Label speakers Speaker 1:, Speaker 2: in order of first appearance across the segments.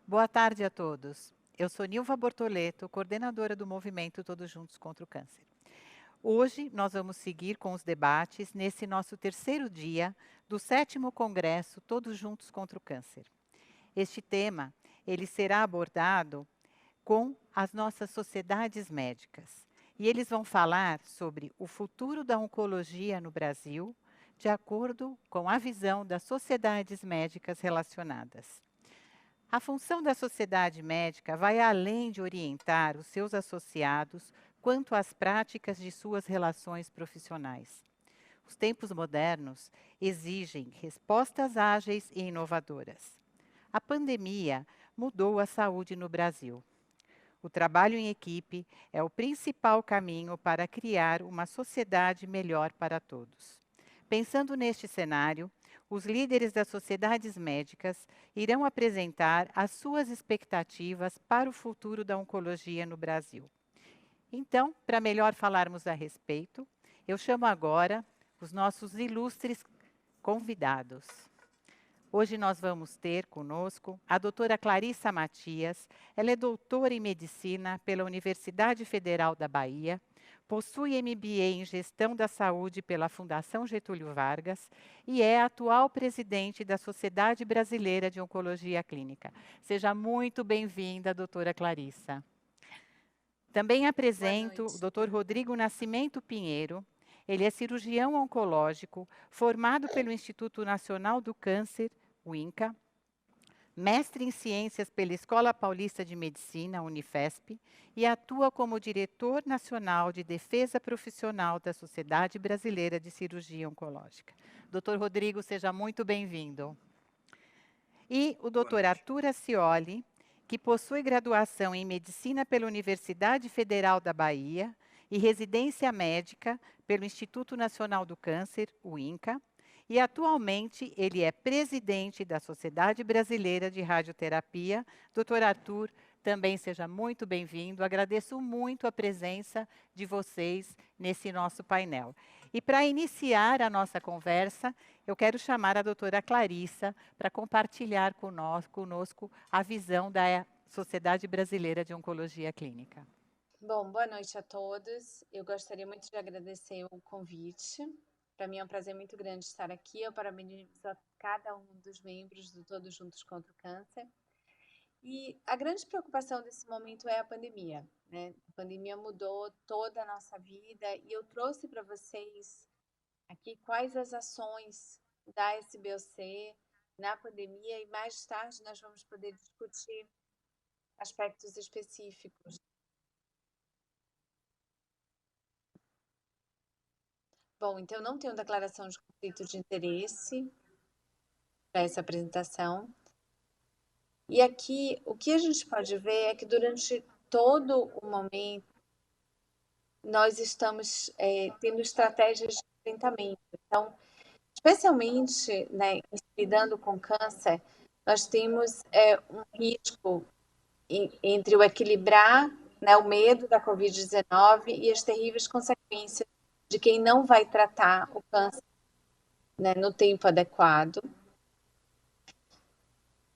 Speaker 1: Boa tarde a todos. Eu sou Nilva Bortoleto, coordenadora do movimento Todos Juntos contra o Câncer. Hoje nós vamos seguir com os debates nesse nosso terceiro dia do 7º Congresso Todos Juntos contra o Câncer. Este tema, ele será abordado com as nossas sociedades médicas. E eles vão falar sobre o futuro da oncologia no Brasil, de acordo com a visão das sociedades médicas relacionadas. A função da sociedade médica vai além de orientar os seus associados quanto às práticas de suas relações profissionais. Os tempos modernos exigem respostas ágeis e inovadoras. A pandemia mudou a saúde no Brasil. O trabalho em equipe é o principal caminho para criar uma sociedade melhor para todos. Pensando neste cenário, os líderes das sociedades médicas irão apresentar as suas expectativas para o futuro da oncologia no Brasil. Então, para melhor falarmos a respeito, eu chamo agora os nossos ilustres convidados. Hoje nós vamos ter conosco a doutora Clarissa Matias. Ela é doutora em medicina pela Universidade Federal da Bahia, possui MBA em Gestão da Saúde pela Fundação Getúlio Vargas e é atual presidente da Sociedade Brasileira de Oncologia Clínica. Seja muito bem-vinda, doutora Clarissa. Também apresento o Dr. Rodrigo Nascimento Pinheiro. Ele é cirurgião oncológico, formado pelo Instituto Nacional do Câncer, o INCA, mestre em ciências pela Escola Paulista de Medicina, Unifesp, e atua como diretor nacional de defesa profissional da Sociedade Brasileira de Cirurgia Oncológica. Dr. Rodrigo, seja muito bem-vindo. E o Dr. Arthur Ascioli, que possui graduação em Medicina pela Universidade Federal da Bahia e residência médica pelo Instituto Nacional do Câncer, o INCA, e atualmente ele é presidente da Sociedade Brasileira de Radioterapia. Dr. Arthur, também seja muito bem-vindo. Agradeço muito a presença de vocês nesse nosso painel. E para iniciar a nossa conversa, eu quero chamar a doutora Clarissa para compartilhar conosco a visão da Sociedade Brasileira de Oncologia Clínica.
Speaker 2: Bom, boa noite a todos. Eu gostaria muito de agradecer o convite. Para mim é um prazer muito grande estar aqui. Eu parabenizo a cada um dos membros do Todos Juntos contra o Câncer. E a grande preocupação desse momento é a pandemia, né? A pandemia mudou toda a nossa vida e eu trouxe para vocês aqui quais as ações da SBOC na pandemia e mais tarde nós vamos poder discutir aspectos específicos. Bom, então eu não tenho declaração de conflito de interesse para essa apresentação. E aqui, o que a gente pode ver é que durante todo o momento, nós estamos tendo estratégias de enfrentamento. Então, especialmente, né, lidando com câncer, nós temos um risco entre o equilibrar, né, o medo da Covid-19 e as terríveis consequências de quem não vai tratar o câncer, né, no tempo adequado.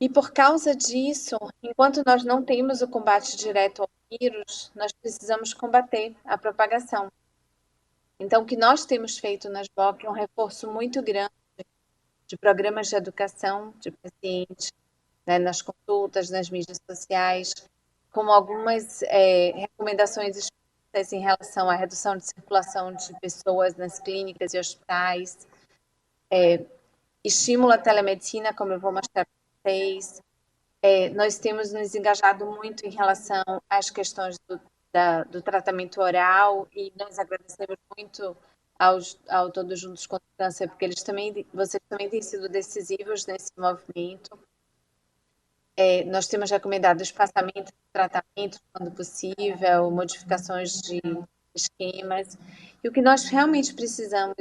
Speaker 2: E por causa disso, enquanto nós não temos o combate direto ao vírus, nós precisamos combater a propagação. Então, o que nós temos feito na SBOC é um reforço muito grande de programas de educação de pacientes, né, nas consultas, nas mídias sociais, com algumas recomendações específicas em relação à redução de circulação de pessoas nas clínicas e hospitais, estímulo à telemedicina, como eu vou mostrar para vocês. Nós temos nos engajado muito em relação às questões do tratamento oral e nós agradecemos muito ao Todos Juntos contra o Câncer, porque vocês também têm sido decisivos nesse movimento. Nós temos recomendado espaçamento de tratamentos quando possível, modificações de esquemas. E o que nós realmente precisamos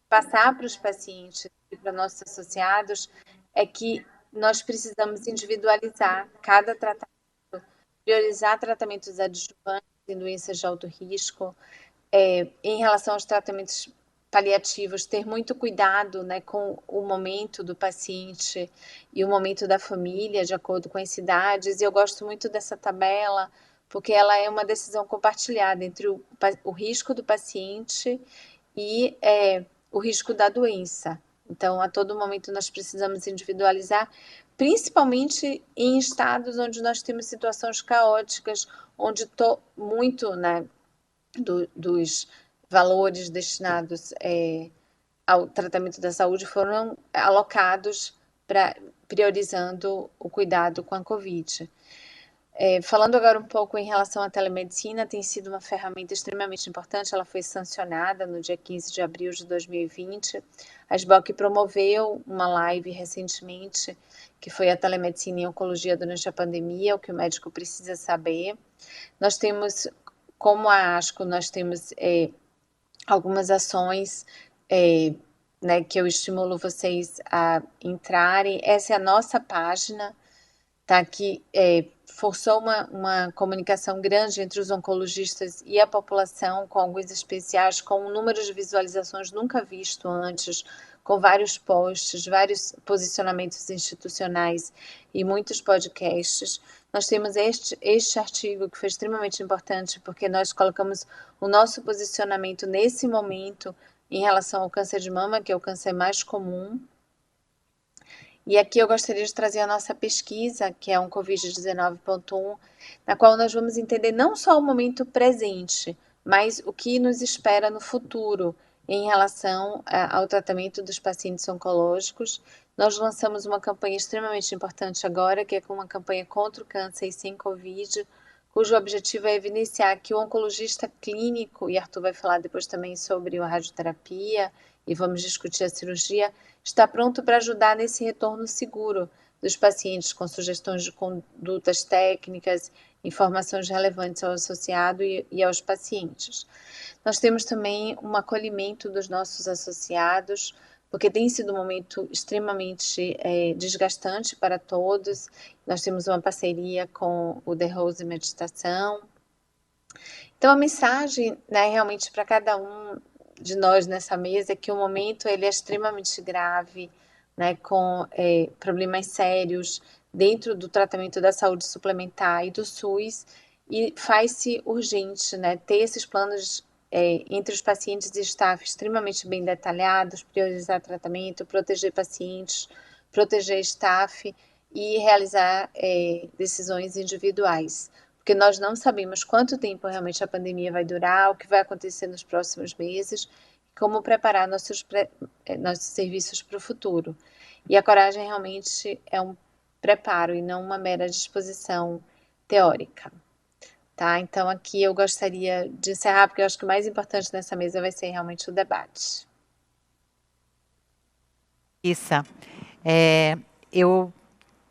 Speaker 2: passar para os pacientes e para nossos associados é que nós precisamos individualizar cada tratamento, priorizar tratamentos adjuvantes em doenças de alto risco, em relação aos tratamentos paliativos, ter muito cuidado, né, com o momento do paciente e o momento da família, de acordo com as cidades. E eu gosto muito dessa tabela, porque ela é uma decisão compartilhada entre o risco do paciente e o risco da doença. Então, a todo momento nós precisamos individualizar, principalmente em estados onde nós temos situações caóticas, onde muito, né, dos valores destinados ao tratamento da saúde foram alocados priorizando o cuidado com a Covid. Falando agora um pouco em relação à telemedicina, tem sido uma ferramenta extremamente importante, ela foi sancionada no dia 15 de abril de 2020. A SBOC promoveu uma live recentemente, que foi a telemedicina em oncologia durante a pandemia, o que o médico precisa saber. Nós temos, como a ASCO, nós temos algumas ações né, que eu estimulo vocês a entrarem. Essa é a nossa página, tá? Que forçou uma comunicação grande entre os oncologistas e a população, com alguns especiais, com um número de visualizações nunca visto antes, com vários posts, vários posicionamentos institucionais e muitos podcasts. Nós temos este artigo que foi extremamente importante, porque nós colocamos o nosso posicionamento nesse momento em relação ao câncer de mama, que é o câncer mais comum. E aqui eu gostaria de trazer a nossa pesquisa, que é um Covid-19.1, na qual nós vamos entender não só o momento presente, mas o que nos espera no futuro em relação ao tratamento dos pacientes oncológicos. Nós lançamos uma campanha extremamente importante agora, que é uma campanha contra o câncer e sem Covid, cujo objetivo é evidenciar que o oncologista clínico, e Arthur vai falar depois também sobre a radioterapia, e vamos discutir a cirurgia, está pronto para ajudar nesse retorno seguro dos pacientes com sugestões de condutas técnicas, informações relevantes ao associado e aos pacientes. Nós temos também um acolhimento dos nossos associados, porque tem sido um momento extremamente desgastante para todos. Nós temos uma parceria com o The Rose Meditação. Então, a mensagem, né, realmente para cada um de nós nessa mesa é que o momento ele é extremamente grave, né, com problemas sérios dentro do tratamento da saúde suplementar e do SUS, e faz-se urgente, né, ter esses planos entre os pacientes e staff extremamente bem detalhados, priorizar tratamento, proteger pacientes, proteger staff e realizar decisões individuais. Porque nós não sabemos quanto tempo realmente a pandemia vai durar, o que vai acontecer nos próximos meses, como preparar nossos serviços para o futuro. E a coragem realmente é um preparo e não uma mera disposição teórica. Tá? Então, aqui eu gostaria de encerrar, porque eu acho que o mais importante nessa mesa vai ser realmente o debate.
Speaker 1: Issa,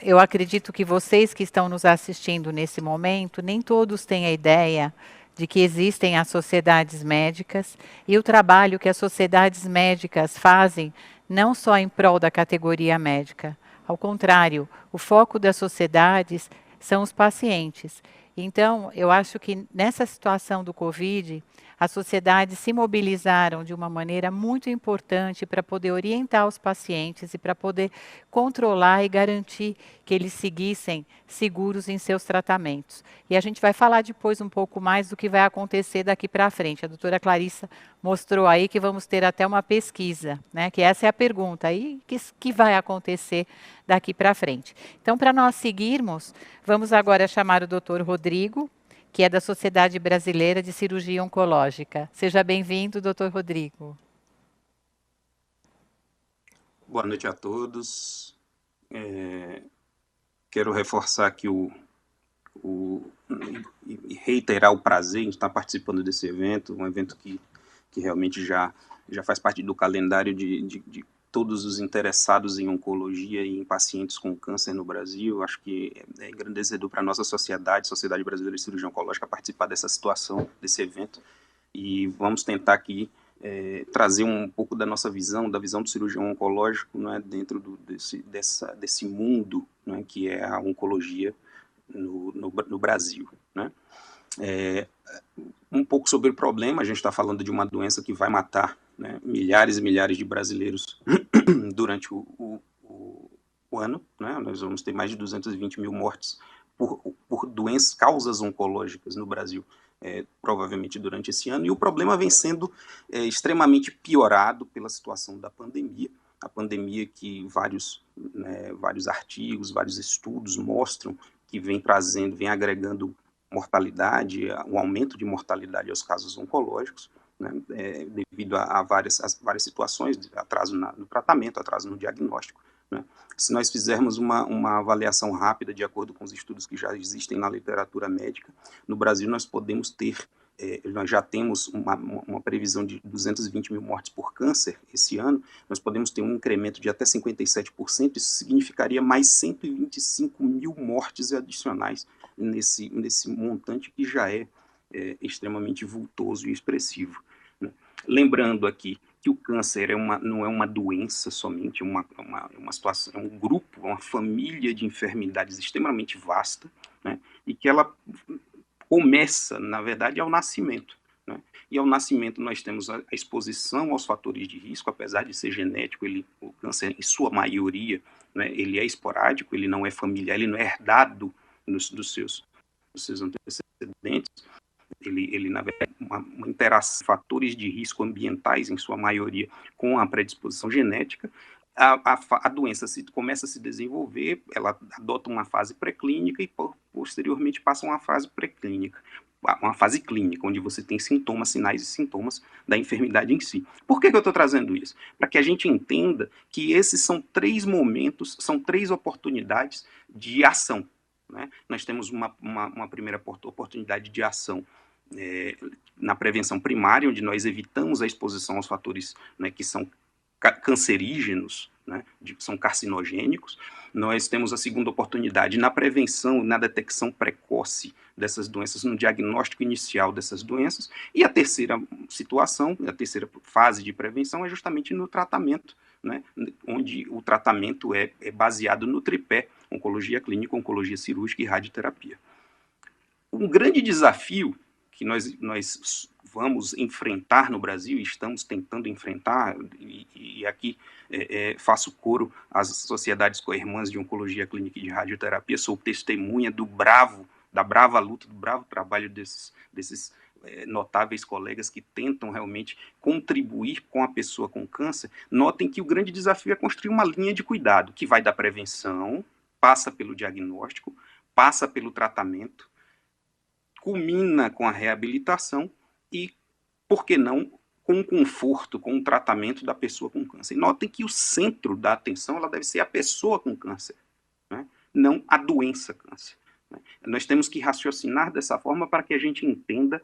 Speaker 1: eu acredito que vocês que estão nos assistindo nesse momento, nem todos têm a ideia de que existem as sociedades médicas e o trabalho que as sociedades médicas fazem não só em prol da categoria médica. Ao contrário, o foco das sociedades são os pacientes. Então, eu acho que nessa situação do Covid, as sociedades se mobilizaram de uma maneira muito importante para poder orientar os pacientes e para poder controlar e garantir que eles seguissem seguros em seus tratamentos. E a gente vai falar depois um pouco mais do que vai acontecer daqui para frente. A doutora Clarissa mostrou aí que vamos ter até uma pesquisa, né? Que essa é a pergunta aí, que vai acontecer daqui para frente. Então, para nós seguirmos, vamos agora chamar o doutor Rodrigo, que é da Sociedade Brasileira de Cirurgia Oncológica. Seja bem-vindo, doutor Rodrigo.
Speaker 3: Boa noite a todos. Quero reforçar aqui e reiterar o prazer em estar participando desse evento, um evento que realmente já faz parte do calendário de todos os interessados em oncologia e em pacientes com câncer no Brasil. Acho que é engrandecedor para a nossa Sociedade Brasileira de Cirurgia Oncológica, participar dessa situação, desse evento. E vamos tentar aqui trazer um pouco da nossa visão, da visão do cirurgião oncológico, né, dentro desse mundo, né, que é a oncologia no Brasil, né. Um pouco sobre o problema. A gente está falando de uma doença que vai matar né, milhares e milhares de brasileiros durante o ano, né, nós vamos ter mais de 220 mil mortes por doenças, causas oncológicas no Brasil, provavelmente durante esse ano, e o problema vem sendo extremamente piorado pela situação da pandemia, a pandemia que vários artigos, vários estudos mostram que vem agregando mortalidade, um aumento de mortalidade aos casos oncológicos, né, devido a várias situações, atraso no tratamento, atraso no diagnóstico, né. Se nós fizermos uma avaliação rápida, de acordo com os estudos que já existem na literatura médica, no Brasil nós já temos uma previsão de 220 mil mortes por câncer esse ano, nós podemos ter um incremento de até 57%, isso significaria mais 125 mil mortes adicionais nesse montante que já é extremamente vultoso e expressivo, né? Lembrando aqui que o câncer não é uma doença somente, é uma situação, é um grupo, uma família de enfermidades extremamente vasta, né? E que ela começa, na verdade, ao nascimento, né? E ao nascimento nós temos a exposição aos fatores de risco, apesar de ser genético, o câncer, em sua maioria, né, ele é esporádico, ele não é familiar, ele não é herdado dos seus antecedentes. Ele na verdade, uma interação, fatores de risco ambientais, em sua maioria, com a predisposição genética. A doença começa a se desenvolver, ela adota uma fase pré-clínica e, posteriormente, passa uma fase pré-clínica, uma fase clínica, onde você tem sintomas, sinais e sintomas da enfermidade em si. Por que eu estou trazendo isso? Para que a gente entenda que esses são 3 momentos, são 3 oportunidades de ação, né? Nós temos uma primeira oportunidade de ação na prevenção primária, onde nós evitamos a exposição aos fatores, né, que são cancerígenos, né, são carcinogênicos. Nós temos a segunda oportunidade na prevenção, na detecção precoce dessas doenças, no diagnóstico inicial dessas doenças. E a terceira situação, a terceira fase de prevenção é justamente no tratamento, né, onde o tratamento é baseado no tripé: oncologia clínica, oncologia cirúrgica e radioterapia. Um grande desafio que nós vamos enfrentar no Brasil, e estamos tentando enfrentar, e aqui faço coro às sociedades co-irmãs de oncologia clínica e de radioterapia, sou testemunha da brava luta, do bravo trabalho desses notáveis colegas que tentam realmente contribuir com a pessoa com câncer. Notem que o grande desafio é construir uma linha de cuidado, que vai da prevenção, passa pelo diagnóstico, passa pelo tratamento, culmina com a reabilitação e, por que não, com o conforto, com o tratamento da pessoa com câncer. E notem que o centro da atenção ela deve ser a pessoa com câncer, né? Não a doença câncer, né? Nós temos que raciocinar dessa forma para que a gente entenda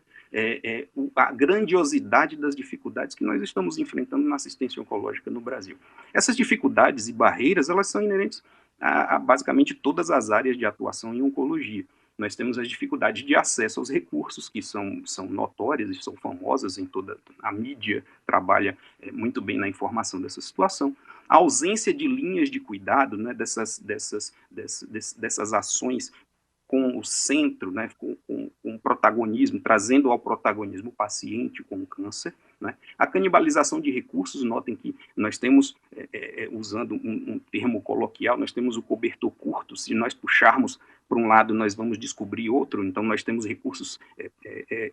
Speaker 3: a grandiosidade das dificuldades que nós estamos enfrentando na assistência oncológica no Brasil. Essas dificuldades e barreiras, elas são inerentes a basicamente todas as áreas de atuação em oncologia. Nós temos as dificuldades de acesso aos recursos, que são notórias e são famosas em toda a mídia, trabalha muito bem na informação dessa situação. A ausência de linhas de cuidado, né, dessas ações com o centro, né, com protagonismo, trazendo ao protagonismo o paciente com câncer, né? A canibalização de recursos, notem que nós temos, usando um termo coloquial, nós temos o cobertor curto. Se nós puxarmos para um lado, nós vamos descobrir outro, então nós temos recursos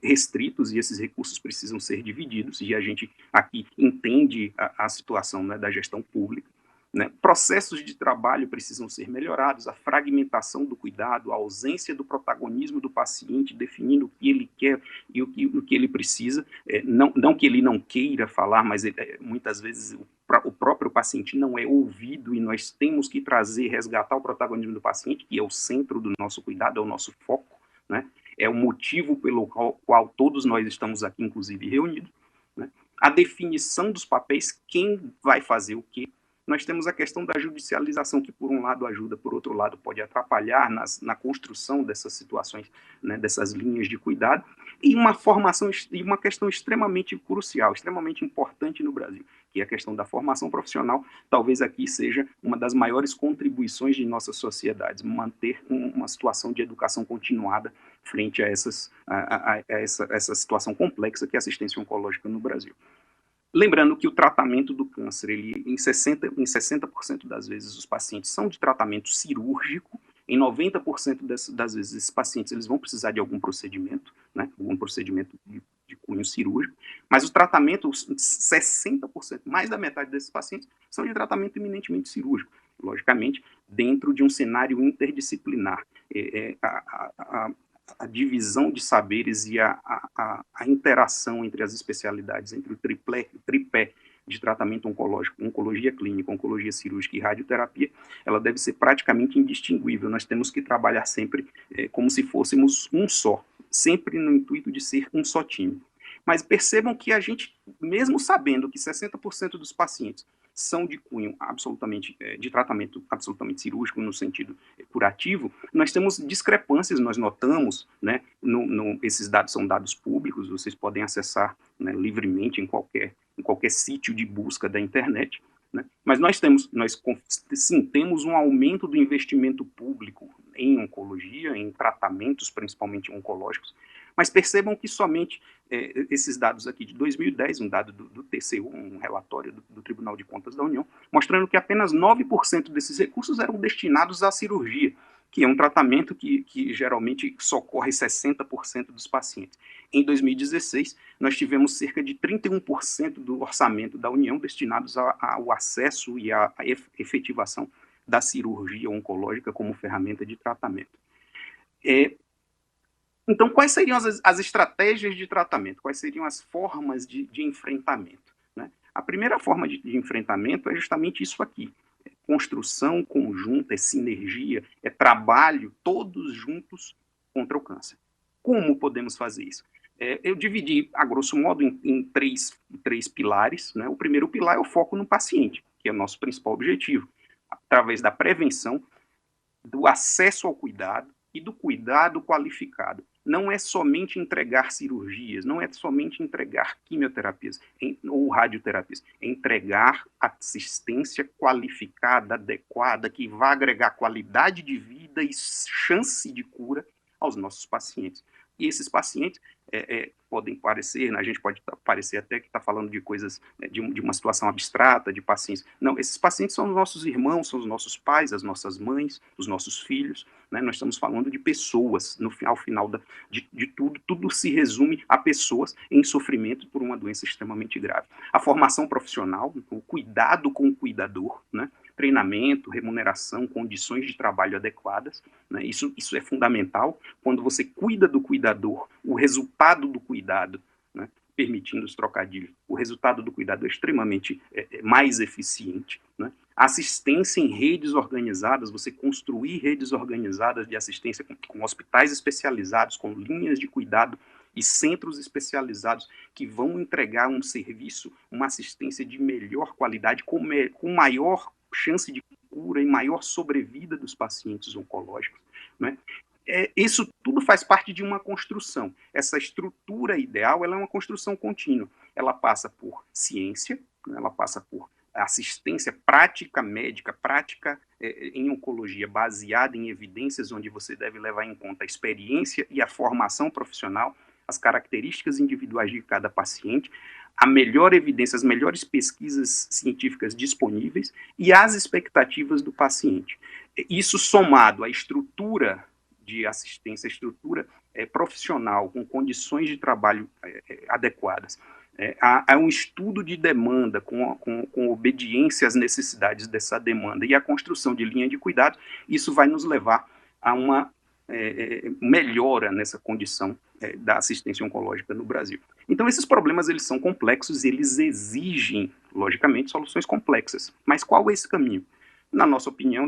Speaker 3: restritos e esses recursos precisam ser divididos, e a gente aqui entende a situação, né, da gestão pública, né? Processos de trabalho precisam ser melhorados, a fragmentação do cuidado, a ausência do protagonismo do paciente, definindo o que ele quer e o que ele precisa, não que ele não queira falar, mas muitas vezes o próprio paciente não é ouvido, e nós temos que resgatar o protagonismo do paciente, que é o centro do nosso cuidado, é o nosso foco, né? É o motivo pelo qual todos nós estamos aqui, inclusive, reunidos, né? A definição dos papéis, quem vai fazer o quê. Nós temos a questão da judicialização, que por um lado ajuda, por outro lado pode atrapalhar na construção dessas situações, né, dessas linhas de cuidado, e uma formação e uma questão extremamente crucial, extremamente importante no Brasil, que é a questão da formação profissional. Talvez aqui seja uma das maiores contribuições de nossas sociedades, manter uma situação de educação continuada frente a essa situação complexa que é a assistência oncológica no Brasil. Lembrando que o tratamento do câncer, em 60% das vezes, os pacientes são de tratamento cirúrgico, em 90% das vezes, esses pacientes eles vão precisar de algum procedimento, né, algum procedimento de cunho cirúrgico, mas os tratamentos, 60%, mais da metade desses pacientes, são de tratamento eminentemente cirúrgico, logicamente, dentro de um cenário interdisciplinar. A divisão de saberes e a interação entre as especialidades, entre o tripé de tratamento oncológico, oncologia clínica, oncologia cirúrgica e radioterapia, ela deve ser praticamente indistinguível. Nós temos que trabalhar sempre como se fôssemos um só, sempre no intuito de ser um só time. Mas percebam que a gente, mesmo sabendo que 60% dos pacientes são de cunho absolutamente, de tratamento absolutamente cirúrgico no sentido curativo, nós temos discrepâncias, nós notamos, né, esses dados são dados públicos, vocês podem acessar, né, livremente em qualquer sítio de busca da internet, né, mas nós temos um aumento do investimento público em oncologia, em tratamentos principalmente oncológicos, mas percebam que somente esses dados aqui de 2010, um dado do TCU, um relatório do Tribunal de Contas da União, mostrando que apenas 9% desses recursos eram destinados à cirurgia, que é um tratamento que geralmente socorre 60% dos pacientes. Em 2016, nós tivemos cerca de 31% do orçamento da União destinados ao acesso e à efetivação da cirurgia oncológica como ferramenta de tratamento. Então, quais seriam as estratégias de tratamento? Quais seriam as formas de enfrentamento? Né? A primeira forma de enfrentamento é justamente isso aqui. É construção conjunta, é sinergia, é trabalho, todos juntos contra o câncer. Como podemos fazer isso? Eu dividi, a grosso modo, em três pilares. Né? O primeiro pilar é o foco no paciente, que é o nosso principal objetivo, através da prevenção, do acesso ao cuidado e do cuidado qualificado. Não é somente entregar cirurgias, não é somente entregar quimioterapias ou radioterapias, é entregar assistência qualificada, adequada, que vai agregar qualidade de vida e chance de cura aos nossos pacientes. E esses pacientes podem parecer, né, a gente pode parecer até que está falando de coisas, de uma situação abstrata, de pacientes. Não, esses pacientes são os nossos irmãos, são os nossos pais, as nossas mães, os nossos filhos, né, nós estamos falando de pessoas, ao final de tudo se resume a pessoas em sofrimento por uma doença extremamente grave. A formação profissional, o cuidado com o cuidador, né, treinamento, remuneração, condições de trabalho adequadas, né, isso é fundamental. Quando você cuida do cuidador, o resultado do cuidado, né, permitindo os trocadilhos, o resultado do cuidado é extremamente mais eficiente. Né? Assistência em redes organizadas, você construir redes organizadas de assistência com hospitais especializados, com linhas de cuidado e centros especializados que vão entregar um serviço, uma assistência de melhor qualidade, com maior chance de cura e maior sobrevida dos pacientes oncológicos, né? Isso tudo faz parte de uma construção. Essa estrutura ideal, ela é uma construção contínua. Ela passa por ciência, ela passa por assistência prática médica, prática em oncologia, baseada em evidências, onde você deve levar em conta a experiência e a formação profissional, as características individuais de cada paciente, a melhor evidência, as melhores pesquisas científicas disponíveis e as expectativas do paciente. Isso somado à estrutura de assistência, estrutura profissional, com condições de trabalho adequadas, há um estudo de demanda com obediência às necessidades dessa demanda e a construção de linha de cuidado, isso vai nos levar a uma melhora nessa condição da assistência oncológica no Brasil. Então, esses problemas, eles são complexos e eles exigem, logicamente, soluções complexas. Mas qual é esse caminho? Na nossa opinião,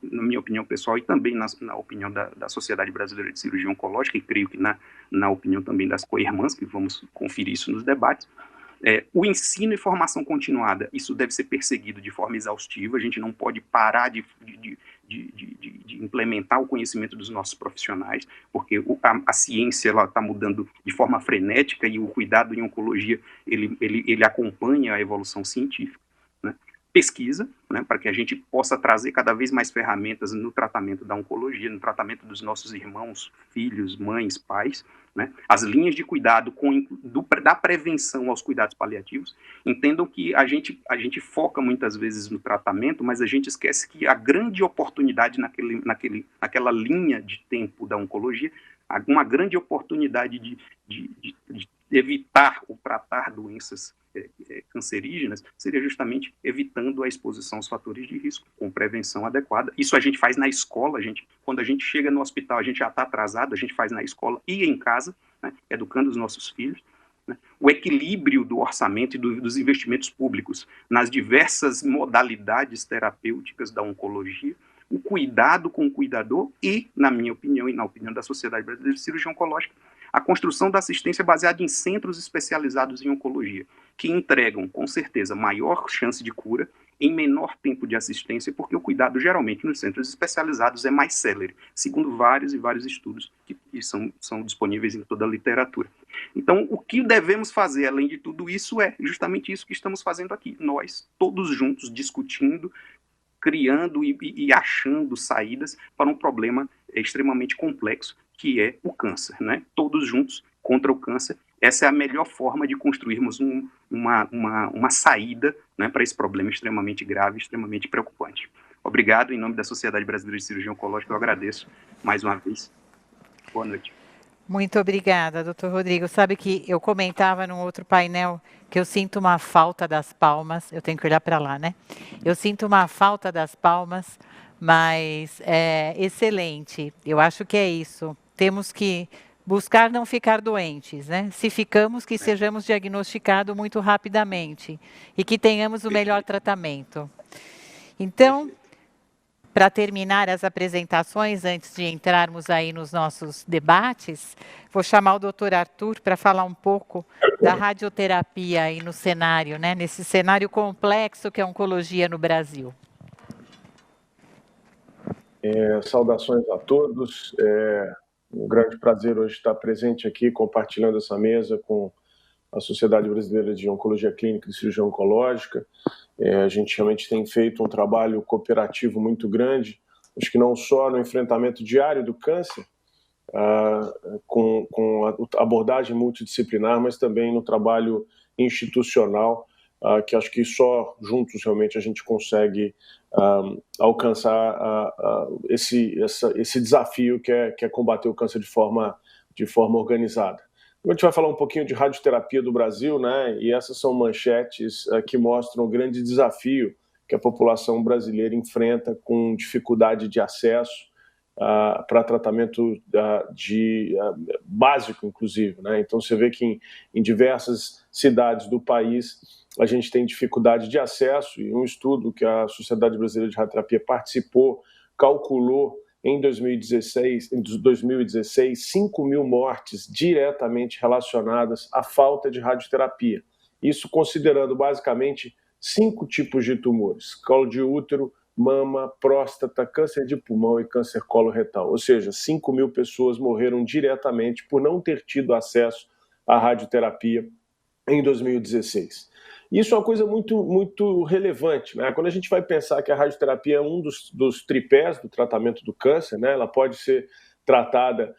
Speaker 3: na minha opinião pessoal e também na opinião da Sociedade Brasileira de Cirurgia Oncológica, e creio que na opinião também das co-irmãs, que vamos conferir isso nos debates, o ensino e formação continuada, isso deve ser perseguido de forma exaustiva, a gente não pode parar de implementar o conhecimento dos nossos profissionais, porque a ciência está mudando de forma frenética e o cuidado em oncologia, ele acompanha a evolução científica. Né? pesquisa, né, para que a gente possa trazer cada vez mais ferramentas no tratamento da oncologia, no tratamento dos nossos irmãos, filhos, mães, pais, né, as linhas de cuidado da prevenção aos cuidados paliativos. Entendam que a gente foca muitas vezes no tratamento, mas a gente esquece que a grande oportunidade naquela linha de tempo da oncologia, uma grande oportunidade de evitar ou tratar doenças cancerígenas, seria justamente evitando a exposição aos fatores de risco, com prevenção adequada. Isso a gente faz na escola, quando a gente chega no hospital, a gente já está atrasado, a gente faz na escola e em casa, né, educando os nossos filhos. Né. O equilíbrio do orçamento e dos investimentos públicos nas diversas modalidades terapêuticas da oncologia, o cuidado com o cuidador e, na minha opinião e na opinião da Sociedade Brasileira de Cirurgia Oncológica, a construção da assistência baseada em centros especializados em oncologia, que entregam, com certeza, maior chance de cura em menor tempo de assistência, porque o cuidado, geralmente, nos centros especializados é mais célere, segundo vários e vários estudos que são disponíveis em toda a literatura. Então, o que devemos fazer, além de tudo isso, é justamente isso que estamos fazendo aqui. Nós, todos juntos, discutindo, criando e achando saídas para um problema extremamente complexo, que é o câncer, né? Todos juntos contra o câncer. Essa é a melhor forma de construirmos uma saída, né, para esse problema extremamente grave, extremamente preocupante. Obrigado, em nome da Sociedade Brasileira de Cirurgia Oncológica, eu agradeço mais uma vez. Boa noite.
Speaker 1: Muito obrigada, doutor Rodrigo. Sabe que eu comentava num outro painel que eu sinto uma falta das palmas, eu tenho que olhar para lá, né? Eu sinto uma falta das palmas, mas é excelente. Eu acho que é isso. Temos que buscar não ficar doentes, né? Se ficamos, que sejamos diagnosticados muito rapidamente e que tenhamos o melhor tratamento. Então, para terminar as apresentações, antes de entrarmos aí nos nossos debates, vou chamar o doutor Arthur para falar um pouco da radioterapia aí no cenário, né? Nesse cenário complexo que é a oncologia no Brasil.
Speaker 4: Saudações a todos. Um grande prazer hoje estar presente aqui, compartilhando essa mesa com a Sociedade Brasileira de Oncologia Clínica e Cirurgia Oncológica. A gente realmente tem feito um trabalho cooperativo muito grande, acho que não só no enfrentamento diário do câncer, com a abordagem multidisciplinar, mas também no trabalho institucional, que acho que só juntos realmente a gente consegue alcançar esse desafio que é combater o câncer de forma organizada. A gente vai falar um pouquinho de radioterapia do Brasil, né? E essas são manchetes que mostram o grande desafio que a população brasileira enfrenta com dificuldade de acesso para tratamento básico, inclusive, né? Então, você vê que em diversas cidades do país a gente tem dificuldade de acesso, e um estudo que a Sociedade Brasileira de Radioterapia participou calculou em 2016, 5 mil mortes diretamente relacionadas à falta de radioterapia. Isso considerando basicamente 5 tipos de tumores: colo de útero, mama, próstata, câncer de pulmão e câncer coloretal. Ou seja, 5 mil pessoas morreram diretamente por não ter tido acesso à radioterapia em 2016. Isso é uma coisa muito, muito relevante, né? Quando a gente vai pensar que a radioterapia é um dos tripés do tratamento do câncer, né? Ela pode ser tratada,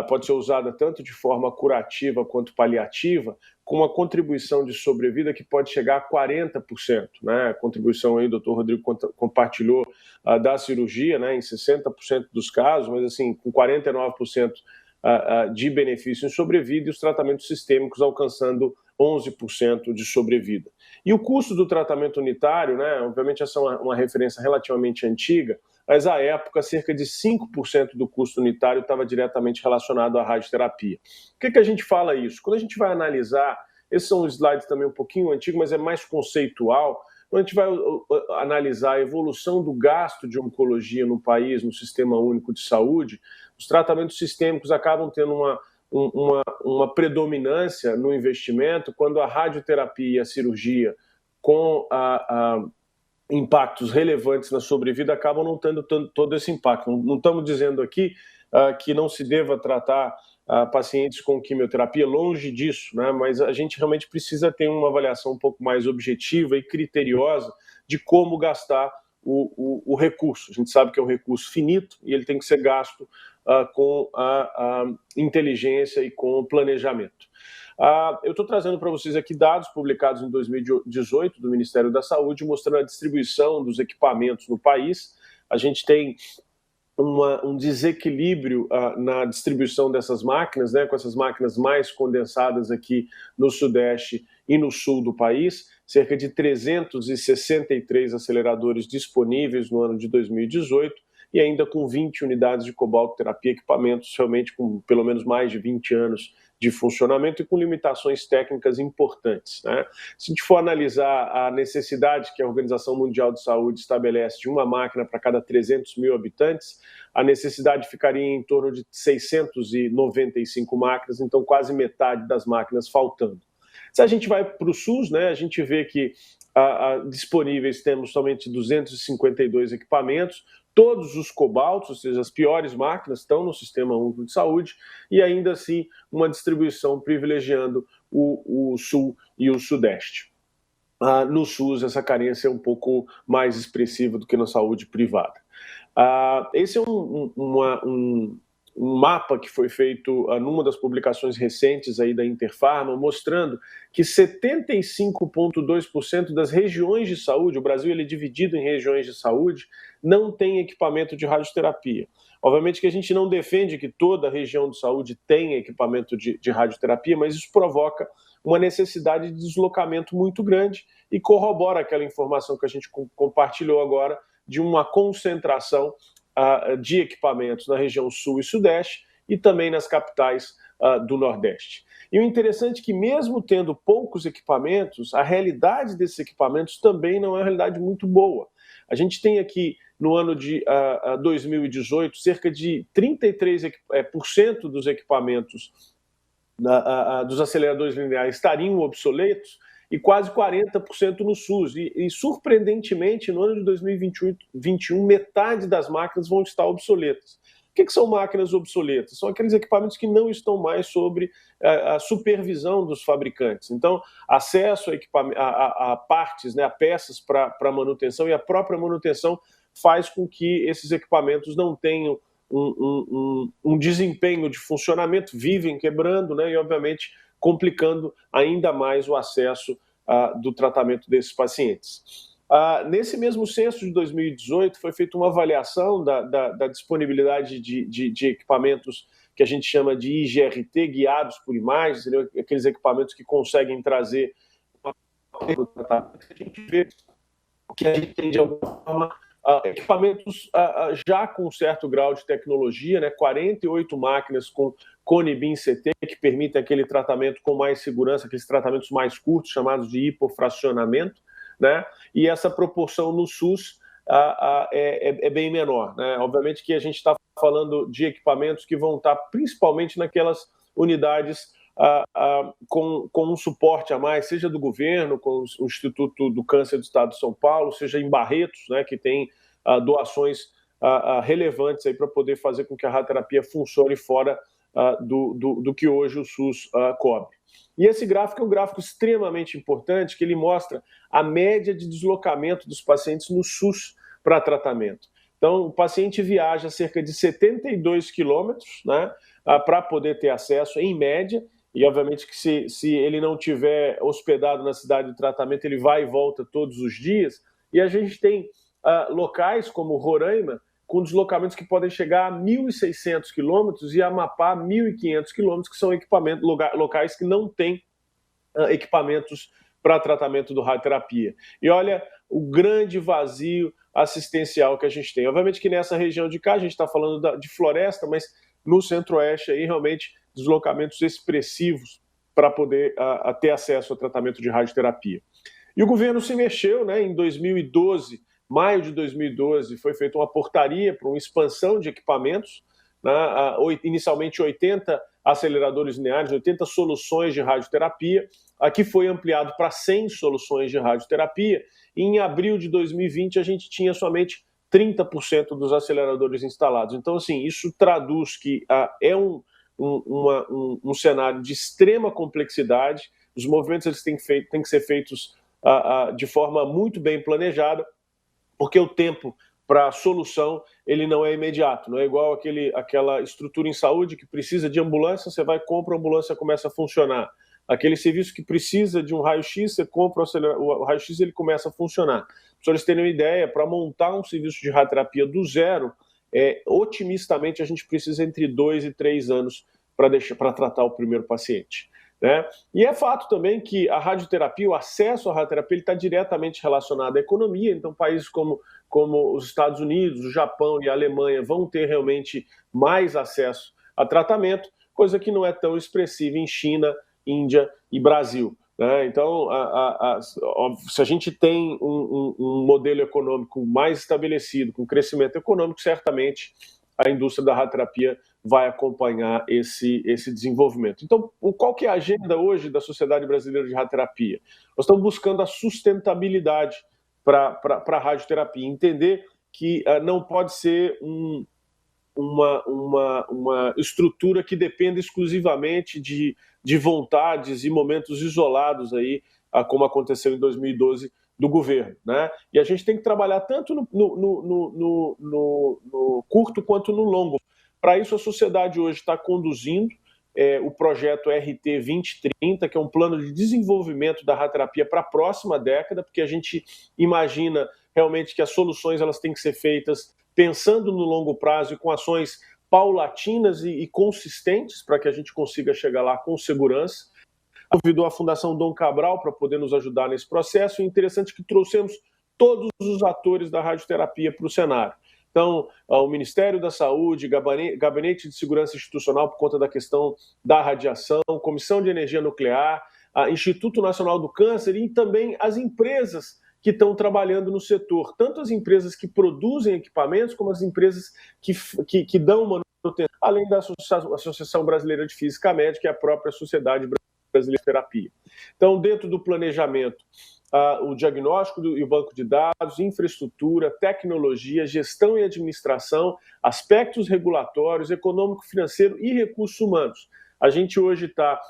Speaker 4: pode ser usada tanto de forma curativa quanto paliativa, com uma contribuição de sobrevida que pode chegar a 40%, né? A contribuição aí, o doutor Rodrigo compartilhou da cirurgia, né? Em 60% dos casos, mas assim, com 49% de benefício em sobrevida, e os tratamentos sistêmicos alcançando 11% de sobrevida. E o custo do tratamento unitário, né, obviamente essa é uma referência relativamente antiga, mas à época cerca de 5% do custo unitário estava diretamente relacionado à radioterapia. Por que a gente fala isso? Quando a gente vai analisar, esses são slides também um pouquinho antigos, mas é mais conceitual, quando a gente vai analisar a evolução do gasto de oncologia no país, no Sistema Único de Saúde, os tratamentos sistêmicos acabam tendo uma predominância no investimento, quando a radioterapia e a cirurgia, com impactos relevantes na sobrevida, acabam não tendo todo esse impacto. Não estamos dizendo aqui que não se deva tratar pacientes com quimioterapia, longe disso, né? Mas a gente realmente precisa ter uma avaliação um pouco mais objetiva e criteriosa de como gastar o recurso. A gente sabe que é um recurso finito e ele tem que ser gasto com a inteligência e com o planejamento. Eu estou trazendo para vocês aqui dados publicados em 2018 do Ministério da Saúde, mostrando a distribuição dos equipamentos no país. A gente tem um desequilíbrio na distribuição dessas máquinas, né, com essas máquinas mais condensadas aqui no Sudeste e no Sul do país, cerca de 363 aceleradores disponíveis no ano de 2018 e ainda com 20 unidades de cobaltoterapia, equipamentos realmente com pelo menos mais de 20 anos de funcionamento e com limitações técnicas importantes, né? Se a gente for analisar a necessidade que a Organização Mundial de Saúde estabelece de uma máquina para cada 300 mil habitantes, a necessidade ficaria em torno de 695 máquinas, então quase metade das máquinas faltando. Se a gente vai para o SUS, né, a gente vê que disponíveis temos somente 252 equipamentos, todos os cobaltos, ou seja, as piores máquinas estão no Sistema Único de Saúde e ainda assim uma distribuição privilegiando o Sul e o Sudeste. No SUS essa carência é um pouco mais expressiva do que na saúde privada. Esse é um mapa que foi feito numa das publicações recentes aí da Interpharma, mostrando que 75,2% das regiões de saúde, o Brasil ele é dividido em regiões de saúde, não tem equipamento de radioterapia. Obviamente que a gente não defende que toda região de saúde tenha equipamento de radioterapia, mas isso provoca uma necessidade de deslocamento muito grande e corrobora aquela informação que a gente compartilhou agora de uma concentração de equipamentos na região sul e sudeste e também nas capitais do Nordeste. E o interessante é que mesmo tendo poucos equipamentos, a realidade desses equipamentos também não é uma realidade muito boa. A gente tem aqui no ano de 2018 cerca de 33% dos equipamentos dos aceleradores lineares estariam obsoletos e quase 40% no SUS. E surpreendentemente, no ano de 2021, metade das máquinas vão estar obsoletas. O que são máquinas obsoletas? São aqueles equipamentos que não estão mais sob a supervisão dos fabricantes. Então, acesso a partes, né, a peças para manutenção e a própria manutenção faz com que esses equipamentos não tenham um desempenho de funcionamento, vivem quebrando, né, e obviamente complicando ainda mais o acesso do tratamento desses pacientes. Nesse mesmo censo de 2018, foi feita uma avaliação da disponibilidade de equipamentos que a gente chama de IGRT, guiados por imagens, aqueles equipamentos que conseguem trazer o tratamento. A gente vê que a gente tem, de alguma forma, equipamentos já com um certo grau de tecnologia, né? 48 máquinas com Cone Beam CT, que permitem aquele tratamento com mais segurança, aqueles tratamentos mais curtos, chamados de hipofracionamento, né? E essa proporção no SUS é bem menor, né? Obviamente que a gente está falando de equipamentos que vão estar principalmente naquelas unidades com um suporte a mais, seja do governo, com o Instituto do Câncer do Estado de São Paulo, seja em Barretos, né, que tem doações relevantes para poder fazer com que a radioterapia funcione fora do que hoje o SUS cobre. E esse gráfico é um gráfico extremamente importante, que ele mostra a média de deslocamento dos pacientes no SUS para tratamento. Então, o paciente viaja cerca de 72 quilômetros, né, para poder ter acesso, em média, e obviamente que se ele não tiver hospedado na cidade de tratamento, ele vai e volta todos os dias. E a gente tem locais como Roraima, com deslocamentos que podem chegar a 1.600 quilômetros e Amapá 1.500 quilômetros, que são locais que não têm equipamentos para tratamento do radioterapia. E olha o grande vazio assistencial que a gente tem. Obviamente que nessa região de cá, a gente está falando de floresta, mas no centro-oeste aí realmente deslocamentos expressivos para poder ter acesso ao tratamento de radioterapia. E o governo se mexeu, né, em 2012, maio de 2012, foi feita uma portaria para uma expansão de equipamentos, né, inicialmente 80 aceleradores lineares, 80 soluções de radioterapia, aqui foi ampliado para 100 soluções de radioterapia, e em abril de 2020 a gente tinha somente 30% dos aceleradores instalados. Então, assim, isso traduz que é um cenário de extrema complexidade. Os movimentos eles têm que ser feitos de forma muito bem planejada, porque o tempo para a solução ele não é imediato, não é igual aquela estrutura em saúde que precisa de ambulância, você vai, compra, a ambulância começa a funcionar. Aquele serviço que precisa de um raio-x, você compra o raio-x e ele começa a funcionar. Para vocês terem uma ideia, para montar um serviço de radioterapia do zero, otimistamente a gente precisa entre 2 e 3 anos para tratar o primeiro paciente. Né? E é fato também que a radioterapia, o acesso à radioterapia, está diretamente relacionado à economia, então países como os Estados Unidos, o Japão e a Alemanha vão ter realmente mais acesso a tratamento, coisa que não é tão expressiva em China, Índia e Brasil. Né? Então, se a gente tem um modelo econômico mais estabelecido, com crescimento econômico, certamente a indústria da radioterapia vai acompanhar esse desenvolvimento. Então, qual que é a agenda hoje da Sociedade Brasileira de Radioterapia? Nós estamos buscando a sustentabilidade para a radioterapia, entender que não pode ser uma estrutura que dependa exclusivamente de vontades e momentos isolados, aí, como aconteceu em 2012, do governo. Né? E a gente tem que trabalhar tanto no curto quanto no longo. Para isso, a sociedade hoje está conduzindo o projeto RT 2030, que é um plano de desenvolvimento da radioterapia para a próxima década, porque a gente imagina realmente que as soluções elas têm que ser feitas pensando no longo prazo e com ações paulatinas e consistentes para que a gente consiga chegar lá com segurança. Convidou a Fundação Dom Cabral para poder nos ajudar nesse processo, e é interessante que trouxemos todos os atores da radioterapia para o cenário. Então, o Ministério da Saúde, Gabinete de Segurança Institucional por conta da questão da radiação, Comissão de Energia Nuclear, Instituto Nacional do Câncer e também as empresas que estão trabalhando no setor, tanto as empresas que produzem equipamentos como as empresas que dão manutenção, além da Associação Brasileira de Física Médica e a própria Sociedade Brasileira de Terapia. Então, dentro do planejamento, o diagnóstico e o banco de dados, infraestrutura, tecnologia, gestão e administração, aspectos regulatórios, econômico, financeiro e recursos humanos. A gente hoje está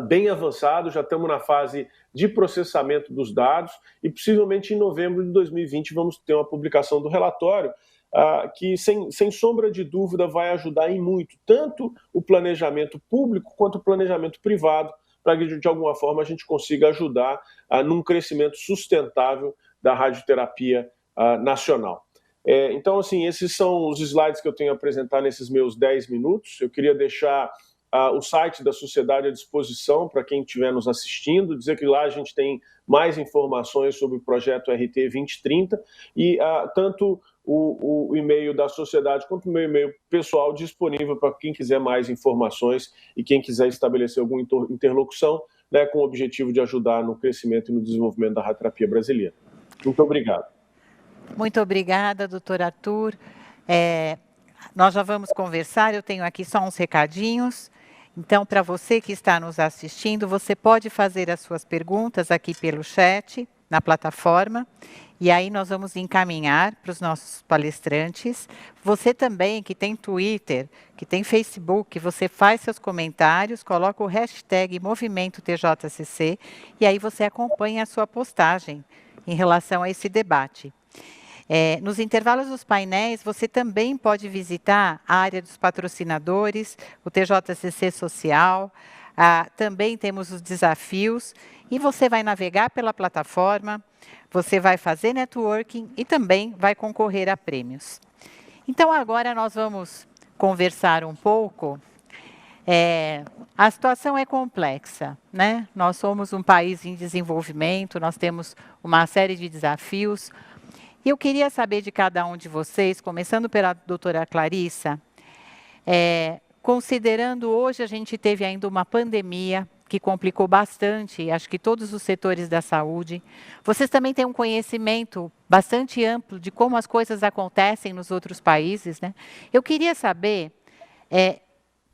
Speaker 4: bem avançado, já estamos na fase de processamento dos dados e possivelmente em novembro de 2020 vamos ter uma publicação do relatório que, sem sombra de dúvida, vai ajudar em muito, tanto o planejamento público quanto o planejamento privado, para que, de alguma forma, a gente consiga ajudar num crescimento sustentável da radioterapia nacional. Então, assim, esses são os slides que eu tenho a apresentar nesses meus 10 minutos. Eu queria deixar o site da sociedade à disposição para quem estiver nos assistindo, dizer que lá a gente tem mais informações sobre o projeto RT 2030 e tanto o e-mail da sociedade quanto o meu e-mail pessoal disponível para quem quiser mais informações e quem quiser estabelecer alguma interlocução, né, com o objetivo de ajudar no crescimento e no desenvolvimento da radioterapia brasileira. Muito obrigado.
Speaker 1: Muito obrigada, doutor Arthur. Nós já vamos conversar, eu tenho aqui só uns recadinhos. Então, para você que está nos assistindo, você pode fazer as suas perguntas aqui pelo chat, na plataforma, e aí nós vamos encaminhar para os nossos palestrantes. Você também, que tem Twitter, que tem Facebook, você faz seus comentários, coloca o hashtag Movimento TJCC, e aí você acompanha a sua postagem em relação a esse debate. Nos intervalos dos painéis, você também pode visitar a área dos patrocinadores, o TJCC Social, também temos os desafios, e você vai navegar pela plataforma, você vai fazer networking e também vai concorrer a prêmios. Então, agora nós vamos conversar um pouco. A situação é complexa, né? Nós somos um país em desenvolvimento, nós temos uma série de desafios. E eu queria saber de cada um de vocês, começando pela doutora Clarissa, considerando hoje a gente teve ainda uma pandemia que complicou bastante, acho que todos os setores da saúde. Vocês também têm um conhecimento bastante amplo de como as coisas acontecem nos outros países, né? Eu queria saber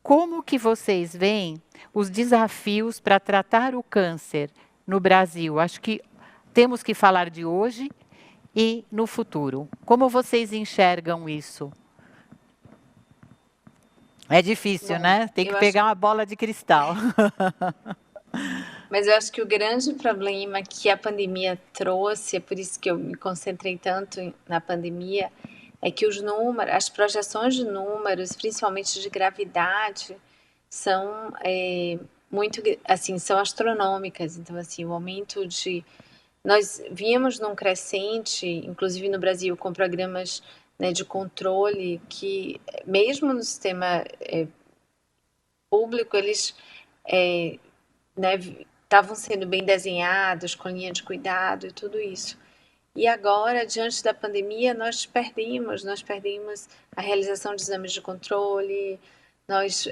Speaker 1: como que vocês veem os desafios para tratar o câncer no Brasil. Acho que temos que falar de hoje e no futuro. Como vocês enxergam isso? É difícil,
Speaker 2: Bom,
Speaker 1: né? Tem que
Speaker 2: eu
Speaker 1: pegar
Speaker 2: acho,
Speaker 1: uma bola de cristal.
Speaker 2: mas eu acho que o grande problema que a pandemia trouxe, é por isso que eu me concentrei tanto na pandemia, é que os números, as projeções de números, principalmente de gravidade, são muito, assim, são astronômicas. Então, assim, o aumento de... Nós vimos num crescente, inclusive no Brasil, com programas, né, de controle, que mesmo no sistema público, eles né, estavam sendo bem desenhados, com linha de cuidado e tudo isso. E agora, diante da pandemia, nós perdemos a realização de exames de controle, nós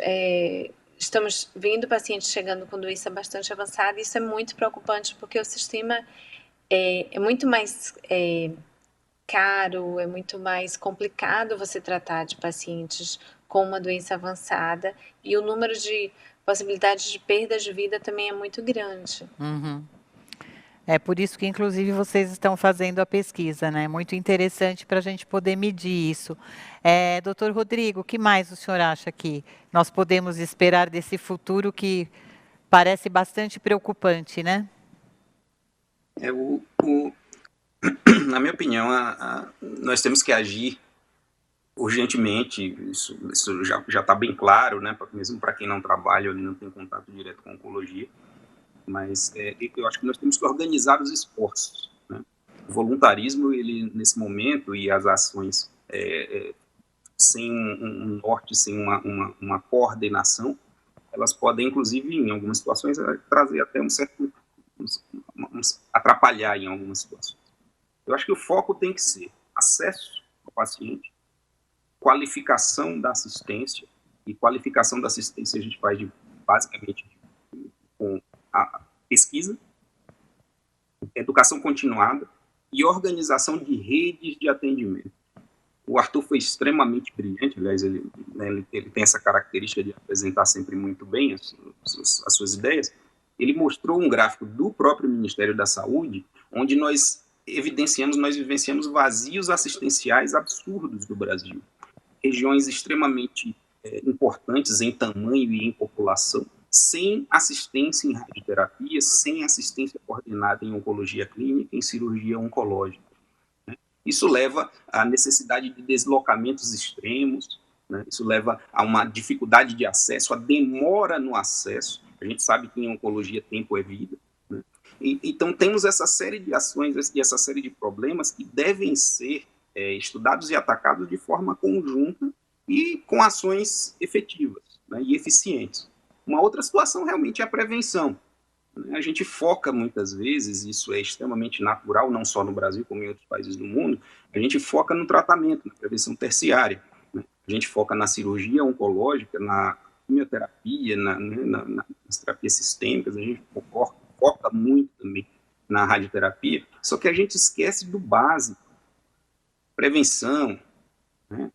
Speaker 2: estamos vendo pacientes chegando com doença bastante avançada, e isso é muito preocupante, porque o sistema é muito mais caro, é muito mais complicado você tratar de pacientes com uma doença avançada, e o número de possibilidades de perda de vida também é muito grande.
Speaker 1: Uhum. É por isso que, inclusive, vocês estão fazendo a pesquisa, né? Muito interessante para a gente poder medir isso. Doutor Rodrigo, o que mais o senhor acha que nós podemos esperar desse futuro que parece bastante preocupante, né?
Speaker 3: Na minha opinião, nós temos que agir urgentemente, isso já está bem claro, né? Mesmo para quem não trabalha ou não tem contato direto com oncologia, mas eu acho que nós temos que organizar os esforços, né? O voluntarismo, ele nesse momento, e as ações sem um norte, sem uma coordenação, elas podem, inclusive, em algumas situações, trazer até um certo... atrapalhar em algumas situações. Eu acho que o foco tem que ser acesso ao paciente, qualificação da assistência, e qualificação da assistência a gente faz basicamente com a pesquisa, educação continuada e organização de redes de atendimento. O Arthur foi extremamente brilhante, aliás, ele tem essa característica de apresentar sempre muito bem as suas ideias. Ele mostrou um gráfico do próprio Ministério da Saúde, onde nós vivenciamos vazios assistenciais absurdos do Brasil. Regiões extremamente importantes em tamanho e em população, sem assistência em radioterapia, sem assistência coordenada em oncologia clínica, em cirurgia oncológica. Isso leva à necessidade de deslocamentos extremos, né? Isso leva a uma dificuldade de acesso, a demora no acesso. A gente sabe que em oncologia tempo é vida, né? Então temos essa série de ações e essa série de problemas que devem ser estudados e atacados de forma conjunta e com ações efetivas, né, e eficientes. Uma outra situação realmente é a prevenção. A gente foca muitas vezes, isso é extremamente natural, não só no Brasil, como em outros países do mundo, a gente foca no tratamento, na prevenção terciária, né? A gente foca na cirurgia oncológica, na quimioterapia, nas terapias sistêmicas, a gente foca muito também na radioterapia, só que a gente esquece do básico, prevenção, né?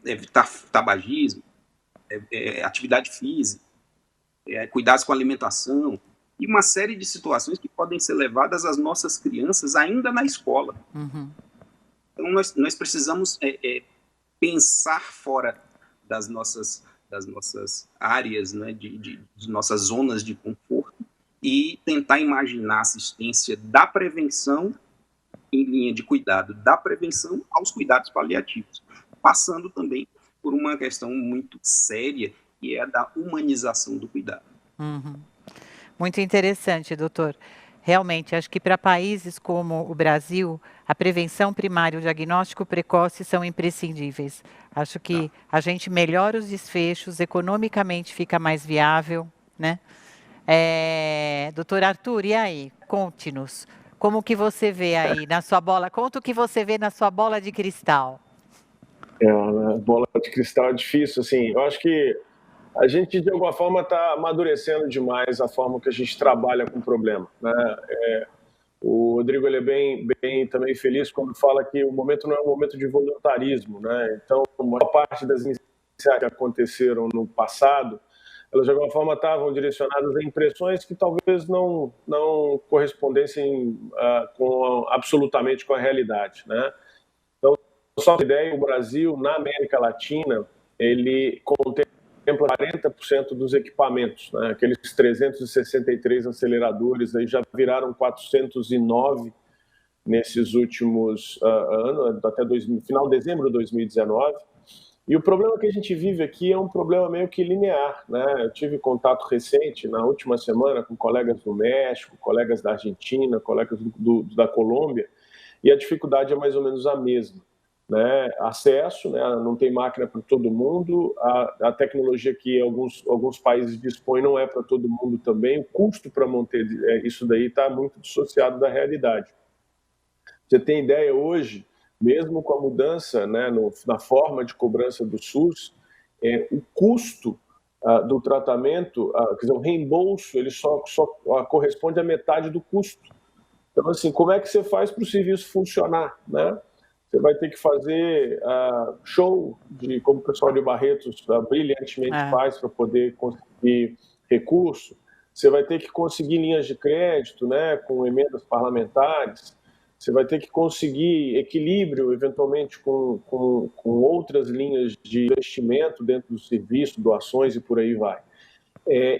Speaker 3: Evitar tabagismo, atividade física, cuidados com a alimentação, e uma série de situações que podem ser levadas às nossas crianças ainda na escola.
Speaker 1: Uhum.
Speaker 3: Então, nós precisamos pensar fora das nossas áreas, né, de nossas zonas de conforto, e tentar imaginar a assistência da prevenção em linha de cuidado, da prevenção aos cuidados paliativos, passando também por uma questão muito séria, que é a da humanização do cuidado.
Speaker 1: Uhum. Muito interessante, doutor. Realmente, acho que para países como o Brasil, a prevenção primária e o diagnóstico precoce são imprescindíveis. Acho que a gente melhora os desfechos, economicamente fica mais viável, né? Doutor Arthur, e aí? Conte-nos. Como que você vê aí na sua bola? Conta o que você vê na sua bola de cristal.
Speaker 4: A bola de cristal é difícil, assim. Eu acho que a gente, de alguma forma, está amadurecendo demais a forma que a gente trabalha com o problema, né? O Rodrigo, ele é bem também feliz quando fala que o momento não é um momento de voluntarismo, né? Então, a maior parte das iniciativas que aconteceram no passado, elas de alguma forma estavam direcionadas a impressões que talvez não correspondessem absolutamente com a realidade, né? Então, só uma ideia, o Brasil, na América Latina, ele contém exemplo, 40% dos equipamentos, né? Aqueles 363 aceleradores aí já viraram 409 nesses últimos anos, até final de dezembro de 2019. E o problema que a gente vive aqui é um problema meio que linear, né? Eu tive contato recente, na última semana, com colegas do México, colegas da Argentina, colegas da Colômbia, e a dificuldade é mais ou menos a mesma. Né? Acesso, né? Não tem máquina para todo mundo, a tecnologia que alguns países dispõem não é para todo mundo também, o custo para manter isso daí está muito dissociado da realidade. Você tem ideia hoje, mesmo com a mudança, né, na forma de cobrança do SUS, o custo do tratamento, quer dizer, o reembolso, ele só corresponde à metade do custo. Então, assim, como é que você faz para o serviço funcionar, né? Você vai ter que fazer show, como o pessoal de Barretos brilhantemente faz para poder conseguir recurso. Você vai ter que conseguir linhas de crédito, né, com emendas parlamentares. Você vai ter que conseguir equilíbrio, eventualmente, com outras linhas de investimento dentro do serviço, doações e por aí vai.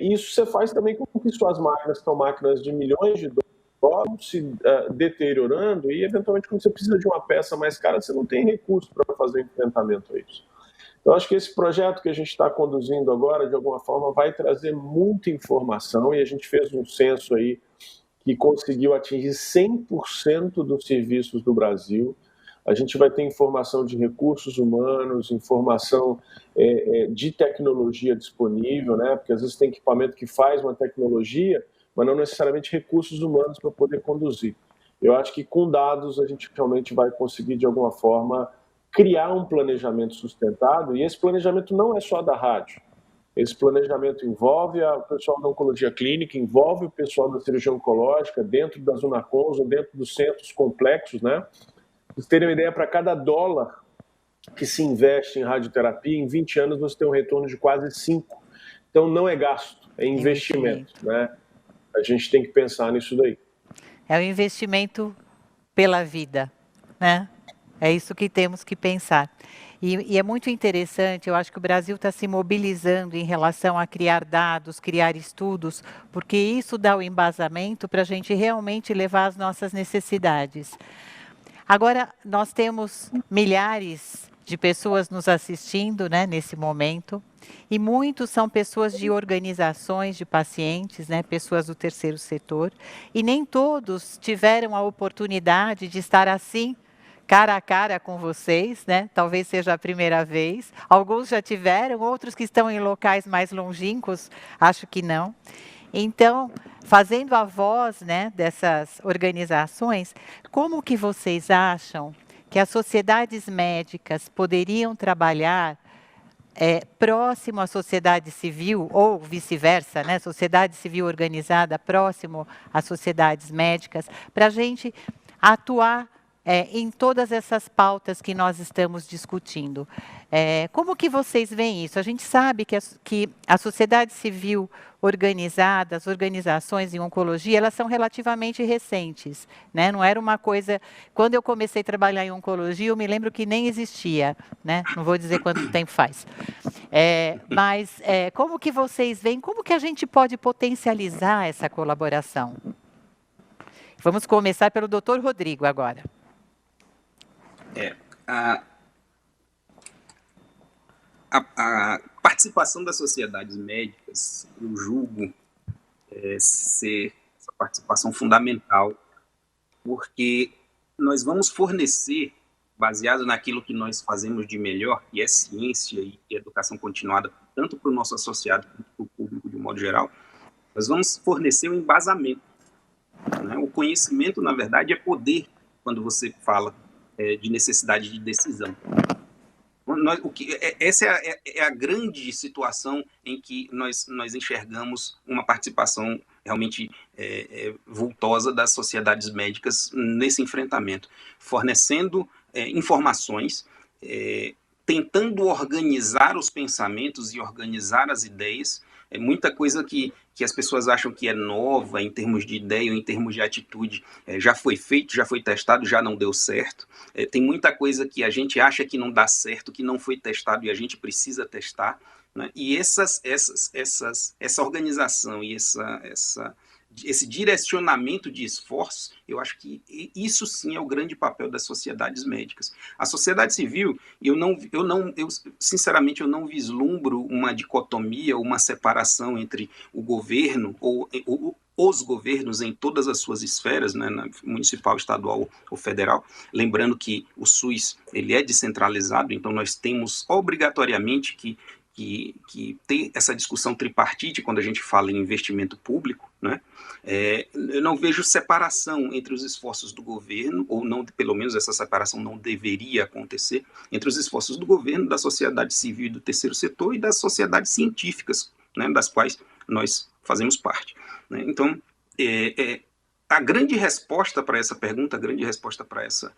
Speaker 4: Isso você faz também com que suas máquinas, que são máquinas de milhões de dólares, se deteriorando, e eventualmente quando você precisa de uma peça mais cara, você não tem recurso para fazer enfrentamento a isso. Então acho que esse projeto que a gente está conduzindo agora, de alguma forma, vai trazer muita informação, e a gente fez um censo aí que conseguiu atingir 100% dos serviços do Brasil. A gente vai ter informação de recursos humanos, informação de tecnologia disponível, né? Porque às vezes tem equipamento que faz uma tecnologia, mas não necessariamente recursos humanos para poder conduzir. Eu acho que com dados a gente realmente vai conseguir, de alguma forma, criar um planejamento sustentado, e esse planejamento não é só da rádio. Esse planejamento envolve o pessoal da oncologia clínica, envolve o pessoal da cirurgia oncológica, dentro das UNACONs ou dentro dos centros complexos, né? Pra vocês terem uma ideia, para cada dólar que se investe em radioterapia, em 20 anos você tem um retorno de quase 5. Então não é gasto, é investimento, né? A gente tem que pensar nisso daí.
Speaker 1: É o investimento pela vida, né? É isso que temos que pensar. E é muito interessante, eu acho que o Brasil está se mobilizando em relação a criar dados, criar estudos, porque isso dá o embasamento para a gente realmente levar as nossas necessidades. Agora, nós temos milhares de pessoas nos assistindo, né, nesse momento, e muitos são pessoas de organizações de pacientes, né, pessoas do terceiro setor, e nem todos tiveram a oportunidade de estar assim, cara a cara com vocês, né? Talvez seja a primeira vez. Alguns já tiveram, outros que estão em locais mais longínquos, acho que não. Então, fazendo a voz, né, dessas organizações, como que vocês acham que as sociedades médicas poderiam trabalhar próximo à sociedade civil, ou vice-versa, né, sociedade civil organizada próximo às sociedades médicas, para a gente atuar em todas essas pautas que nós estamos discutindo? Como que vocês veem isso? A gente sabe que a sociedade civil organizada, as organizações em oncologia, elas são relativamente recentes, né? Não era uma coisa... Quando eu comecei a trabalhar em oncologia, eu me lembro que nem existia, né? Não vou dizer quanto tempo faz. Mas como que vocês veem, como que a gente pode potencializar essa colaboração? Vamos começar pelo Dr. Rodrigo agora.
Speaker 3: A participação das sociedades médicas, eu julgo ser essa participação fundamental, porque nós vamos fornecer, baseado naquilo que nós fazemos de melhor, que é ciência e educação continuada, tanto para o nosso associado quanto para o público de um modo geral, nós vamos fornecer um embasamento, né? O conhecimento, na verdade, é poder, quando você fala de necessidade de decisão. Essa é a grande situação em que nós enxergamos uma participação realmente vultosa das sociedades médicas nesse enfrentamento, fornecendo informações, tentando organizar os pensamentos e organizar as ideias. Muita coisa que as pessoas acham que é nova em termos de ideia ou em termos de atitude já foi feito, já foi testado, já não deu certo. Tem muita coisa que a gente acha que não dá certo, que não foi testado e a gente precisa testar. né? E essa organização e esse direcionamento de esforços, eu acho que isso sim é o grande papel das sociedades médicas. A sociedade civil, sinceramente, eu não vislumbro uma dicotomia, uma separação entre o governo ou os governos em todas as suas esferas, né, municipal, estadual ou federal, lembrando que o SUS ele é descentralizado, então nós temos obrigatoriamente que ter essa discussão tripartite quando a gente fala em investimento público, né? Eu não vejo separação entre os esforços do governo, ou não, pelo menos essa separação não deveria acontecer, entre os esforços do governo, da sociedade civil e do terceiro setor e das sociedades científicas, né, das quais nós fazemos parte, né? Então, a grande resposta para essa pergunta, a grande resposta para essa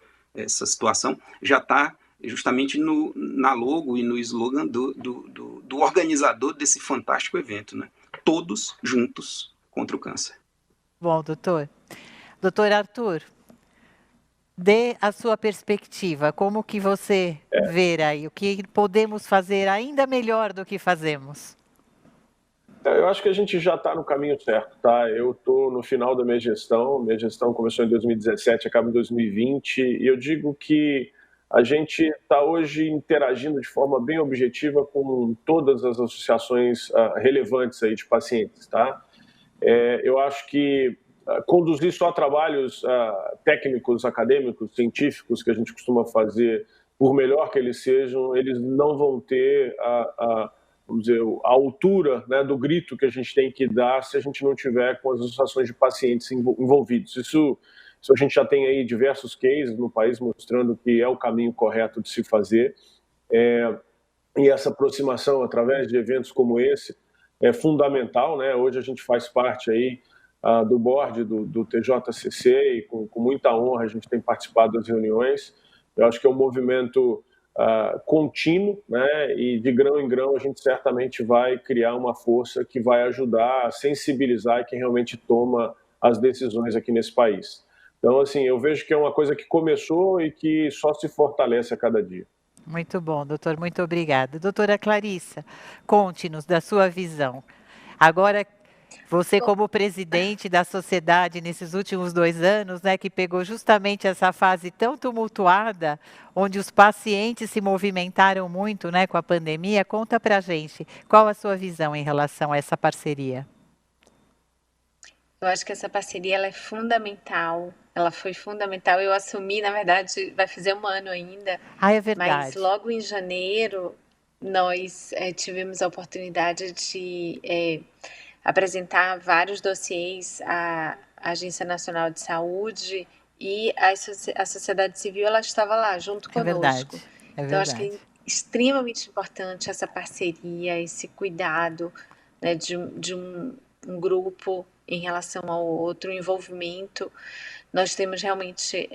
Speaker 3: situação já está justamente na logo e no slogan do organizador desse fantástico evento, né? Todos juntos contra o câncer.
Speaker 1: Bom, doutor. Doutor Arthur, dê a sua perspectiva. Como que você vê aí? O que podemos fazer ainda melhor do que fazemos?
Speaker 4: Eu acho que a gente já está no caminho certo, tá? Eu estou no final da minha gestão começou em 2017, acaba em 2020, e eu digo que a gente está hoje interagindo de forma bem objetiva com todas as associações relevantes aí de pacientes, tá? Eu acho que conduzir só trabalhos técnicos, acadêmicos, científicos que a gente costuma fazer, por melhor que eles sejam, eles não vão ter vamos dizer, a altura, né, do grito que a gente tem que dar se a gente não tiver com as associações de pacientes envolvidos. Isso a gente já tem aí diversos cases no país mostrando que é o caminho correto de se fazer. E essa aproximação através de eventos como esse é fundamental, né? Hoje a gente faz parte aí do board do TJCC e com muita honra a gente tem participado das reuniões. Eu acho que é um movimento contínuo, né? E de grão em grão a gente certamente vai criar uma força que vai ajudar a sensibilizar quem realmente toma as decisões aqui nesse país. Então, assim, eu vejo que é uma coisa que começou e que só se fortalece a cada dia.
Speaker 1: Muito bom, doutor, muito obrigada. Doutora Clarissa, conte-nos da sua visão. Agora, você como presidente da sociedade nesses últimos 2 anos, né, que pegou justamente essa fase tão tumultuada, onde os pacientes se movimentaram muito, né, com a pandemia, conta pra gente, qual a sua visão em relação a essa parceria?
Speaker 2: Eu acho que essa parceria ela é fundamental, ela foi fundamental. Eu assumi, na verdade, vai fazer 1 ano ainda.
Speaker 1: É
Speaker 2: Mas
Speaker 1: verdade.
Speaker 2: logo em janeiro, nós tivemos a oportunidade de apresentar vários dossiês à Agência Nacional de Saúde e a sociedade civil ela estava lá junto conosco.
Speaker 1: Verdade.
Speaker 2: Então, acho que é extremamente importante essa parceria, esse cuidado, né, de um grupo em relação ao outro, envolvimento. Nós temos realmente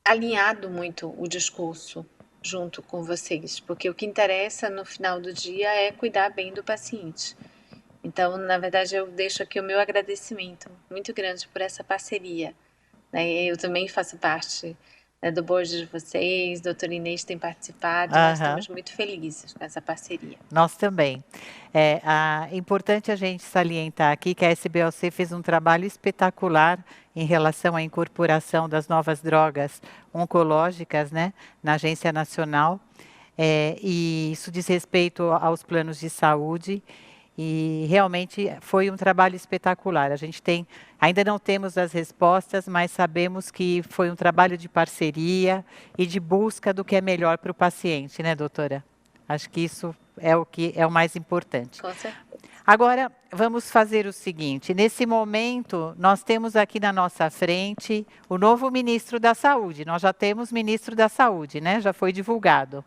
Speaker 2: alinhado muito o discurso junto com vocês, porque o que interessa no final do dia é cuidar bem do paciente. Então, na verdade, eu deixo aqui o meu agradecimento muito grande por essa parceria, né? Eu também faço parte, né, do board de vocês, doutora Inês tem participado, nós estamos muito felizes com essa parceria.
Speaker 1: Nós também. É importante a gente salientar aqui que a SBOC fez um trabalho espetacular em relação à incorporação das novas drogas oncológicas, né, na Agência Nacional, e isso diz respeito aos planos de saúde. E realmente foi um trabalho espetacular. A gente ainda não temos as respostas, mas sabemos que foi um trabalho de parceria e de busca do que é melhor para o paciente, né, doutora? Acho que isso é o que é o mais importante.
Speaker 2: Com certeza.
Speaker 1: Agora, vamos fazer o seguinte, nesse momento, nós temos aqui na nossa frente o novo ministro da Saúde. Nós já temos ministro da Saúde, né? Já foi divulgado.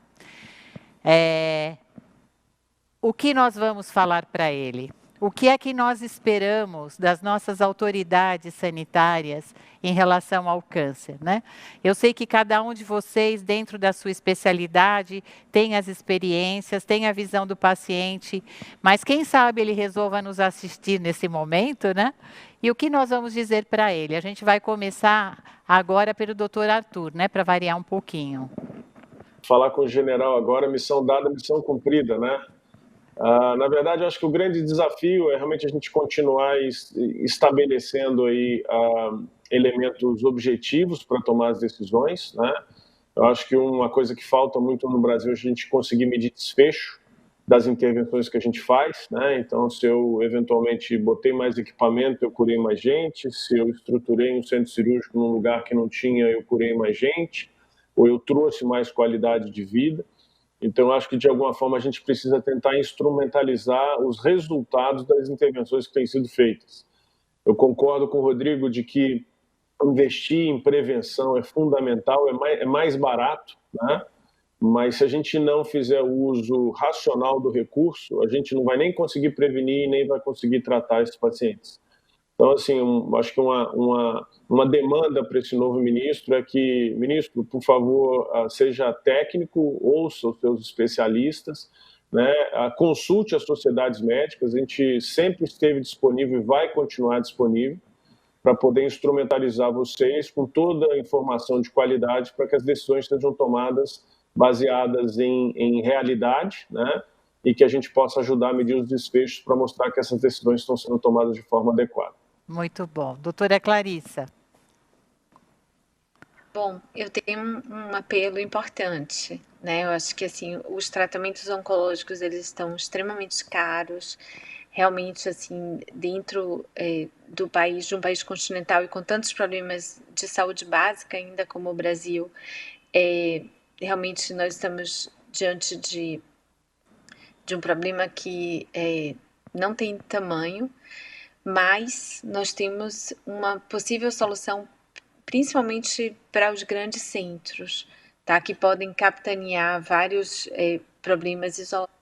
Speaker 1: O que nós vamos falar para ele? O que é que nós esperamos das nossas autoridades sanitárias em relação ao câncer, né? Eu sei que cada um de vocês, dentro da sua especialidade, tem as experiências, tem a visão do paciente, mas quem sabe ele resolva nos assistir nesse momento, né? E o que nós vamos dizer para ele? A gente vai começar agora pelo doutor Arthur, né? Para variar um pouquinho.
Speaker 4: falar com o general agora, missão dada, missão cumprida, né? Na verdade, eu acho que o grande desafio é realmente a gente continuar estabelecendo aí elementos objetivos para tomar as decisões, né? Eu acho que uma coisa que falta muito no Brasil é a gente conseguir medir desfecho das intervenções que a gente faz, né? Então, se eu eventualmente botei mais equipamento, eu curei mais gente. Se eu estruturei um centro cirúrgico num lugar que não tinha, eu curei mais gente. Ou eu trouxe mais qualidade de vida. Então, eu acho que, de alguma forma, a gente precisa tentar instrumentalizar os resultados das intervenções que têm sido feitas. Eu concordo com o Rodrigo de que investir em prevenção é fundamental, é mais barato, né? Mas se a gente não fizer o uso racional do recurso, a gente não vai nem conseguir prevenir, nem vai conseguir tratar esses pacientes. Então, assim, acho que uma demanda para esse novo ministro é que, ministro, por favor, seja técnico, ouça os seus especialistas, né? Consulte as sociedades médicas, a gente sempre esteve disponível e vai continuar disponível para poder instrumentalizar vocês com toda a informação de qualidade para que as decisões sejam tomadas baseadas em realidade, né? E que a gente possa ajudar a medir os desfechos para mostrar que essas decisões estão sendo tomadas de forma adequada.
Speaker 1: Muito bom. Doutora Clarissa.
Speaker 2: Bom, eu tenho um apelo importante, né? Eu acho que, assim, os tratamentos oncológicos, eles estão extremamente caros, realmente, assim, dentro do país, de um país continental e com tantos problemas de saúde básica ainda como o Brasil, realmente nós estamos diante de um problema que não tem tamanho, mas nós temos uma possível solução principalmente para os grandes centros, tá? Que podem capitanear vários problemas isolados.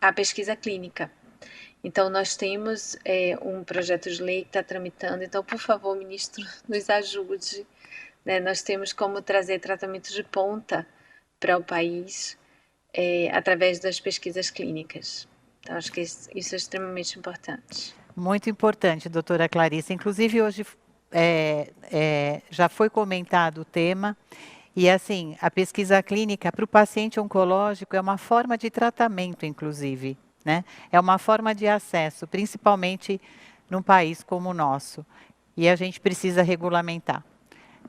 Speaker 2: A pesquisa clínica. Então, nós temos um projeto de lei que está tramitando. Então, por favor, ministro, nos ajude. Né? Nós temos como trazer tratamentos de ponta para o país através das pesquisas clínicas. Então, acho que isso é extremamente importante.
Speaker 1: Muito importante, doutora Clarissa. Inclusive, hoje já foi comentado o tema. E, assim, a pesquisa clínica para o paciente oncológico é uma forma de tratamento, inclusive, né? É uma forma de acesso, principalmente num país como o nosso. E a gente precisa regulamentar.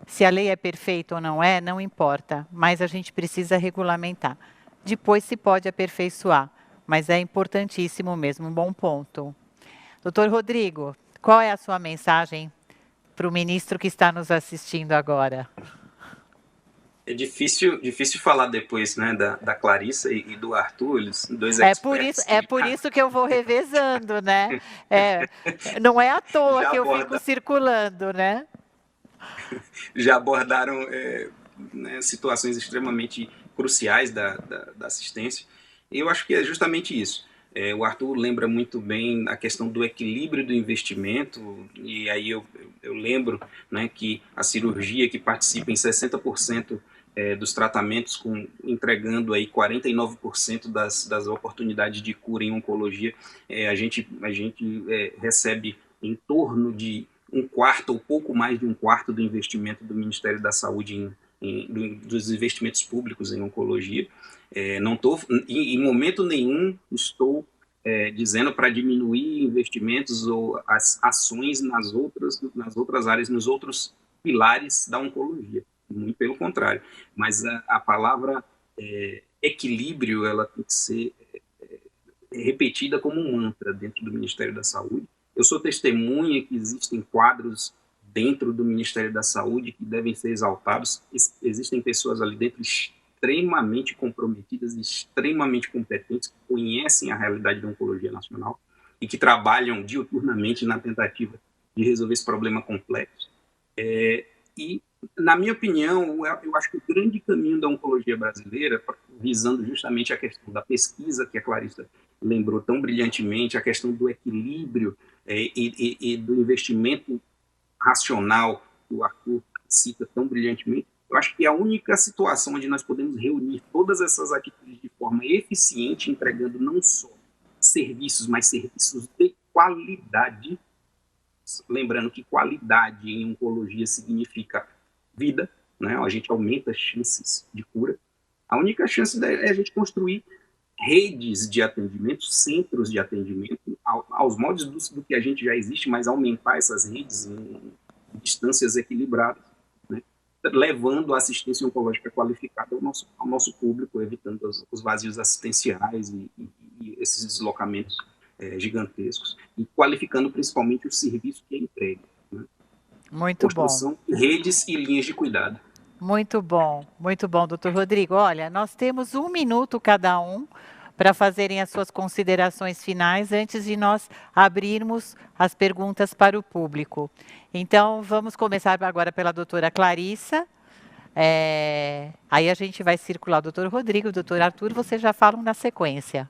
Speaker 1: Se a lei é perfeita ou não é, não importa, mas a gente precisa regulamentar. Depois se pode aperfeiçoar, mas é importantíssimo mesmo, um bom ponto. Doutor Rodrigo, qual é a sua mensagem para o ministro que está nos assistindo agora?
Speaker 3: É difícil falar depois, né, da Clarissa e do Arthur, eles dois experts.
Speaker 1: É por isso que eu vou revezando, né? Não é à toa que eu fico circulando, né?
Speaker 3: Já abordaram né, situações extremamente cruciais da assistência. E eu acho que é justamente isso. O Arthur lembra muito bem a questão do equilíbrio do investimento, e aí eu lembro, né, que a cirurgia que participa em 60% dos tratamentos, entregando aí 49% das oportunidades de cura em oncologia, a gente recebe em torno de um quarto ou pouco mais de um quarto do investimento do Ministério da Saúde dos investimentos públicos em oncologia. Não tô, em momento nenhum estou dizendo para diminuir investimentos ou as ações nas outras áreas, nos outros pilares da oncologia. Muito pelo contrário. Mas a palavra equilíbrio, ela tem que ser repetida como um mantra dentro do Ministério da Saúde. Eu sou testemunha que existem quadros dentro do Ministério da Saúde que devem ser exaltados. Existem pessoas ali dentro extremamente comprometidas, extremamente competentes, que conhecem a realidade da oncologia nacional e que trabalham diuturnamente na tentativa de resolver esse problema complexo. E, na minha opinião, eu acho que o grande caminho da oncologia brasileira, visando justamente a questão da pesquisa, que a Clarissa lembrou tão brilhantemente, a questão do equilíbrio e do investimento racional, que o Arthur cita tão brilhantemente, eu acho que é a única situação onde nós podemos reunir todas essas atitudes de forma eficiente, entregando não só serviços, mas serviços de qualidade. Lembrando que qualidade em oncologia significa vida, né? A gente aumenta as chances de cura. A única chance é a gente construir redes de atendimento, centros de atendimento, aos moldes do que a gente já existe, mas aumentar essas redes em distâncias equilibradas, né? Levando a assistência oncológica qualificada ao nosso público, evitando os vazios assistenciais e esses deslocamentos gigantescos, e qualificando principalmente o serviço que é entregue, né?
Speaker 1: Muito bom.
Speaker 3: Construção de redes e linhas de cuidado.
Speaker 1: Muito bom, doutor Rodrigo. Olha, nós temos 1 minuto cada um para fazerem as suas considerações finais antes de nós abrirmos as perguntas para o público. Então, vamos começar agora pela doutora Clarissa. Aí a gente vai circular o doutor Rodrigo, o doutor Arthur, vocês já falam na sequência.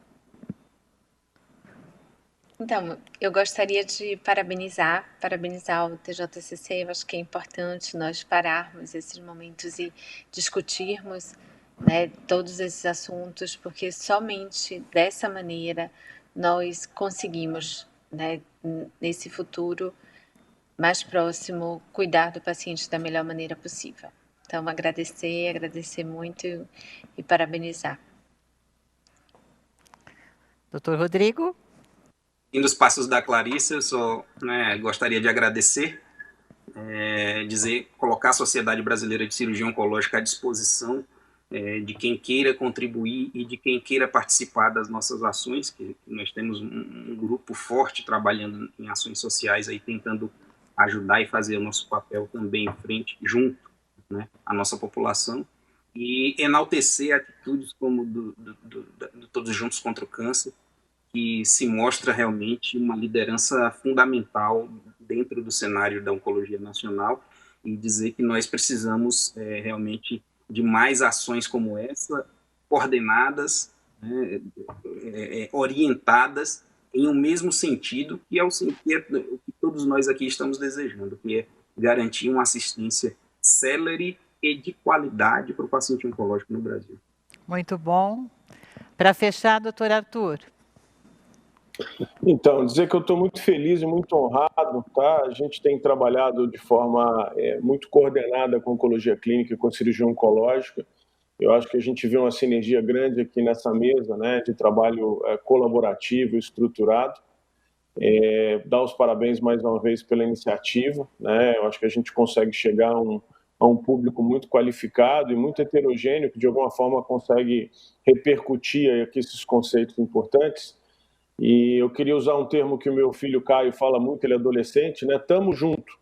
Speaker 2: Então, eu gostaria de parabenizar o TJCC. Eu acho que é importante nós pararmos esses momentos e discutirmos, né, todos esses assuntos, porque somente dessa maneira nós conseguimos, né, nesse futuro mais próximo, cuidar do paciente da melhor maneira possível. Então, agradecer muito e parabenizar.
Speaker 1: Doutor Rodrigo?
Speaker 3: Indo os passos da Clarissa, eu só gostaria de agradecer, colocar a Sociedade Brasileira de Cirurgia Oncológica à disposição de quem queira contribuir e de quem queira participar das nossas ações, que nós temos um grupo forte trabalhando em ações sociais, aí tentando ajudar e fazer o nosso papel também em frente, junto, né, à nossa população, e enaltecer atitudes como do Todos Juntos contra o Câncer, que se mostra realmente uma liderança fundamental dentro do cenário da oncologia nacional, e dizer que nós precisamos realmente de mais ações como essa, coordenadas, né, orientadas em um mesmo sentido, que é o que todos nós aqui estamos desejando, que é garantir uma assistência célere e de qualidade para o paciente oncológico no Brasil.
Speaker 1: Muito bom. Para fechar, doutor Arthur.
Speaker 4: Então, dizer que eu estou muito feliz e muito honrado, tá? A gente tem trabalhado de forma muito coordenada com oncologia clínica e com cirurgia oncológica. Eu acho que a gente vê uma sinergia grande aqui nessa mesa, né, de trabalho colaborativo, estruturado. Dar os parabéns mais uma vez pela iniciativa, né? Eu acho que a gente consegue chegar a um público muito qualificado e muito heterogêneo, que de alguma forma consegue repercutir aqui esses conceitos importantes. E eu queria usar um termo que o meu filho Caio fala muito, ele é adolescente, né? Tamo junto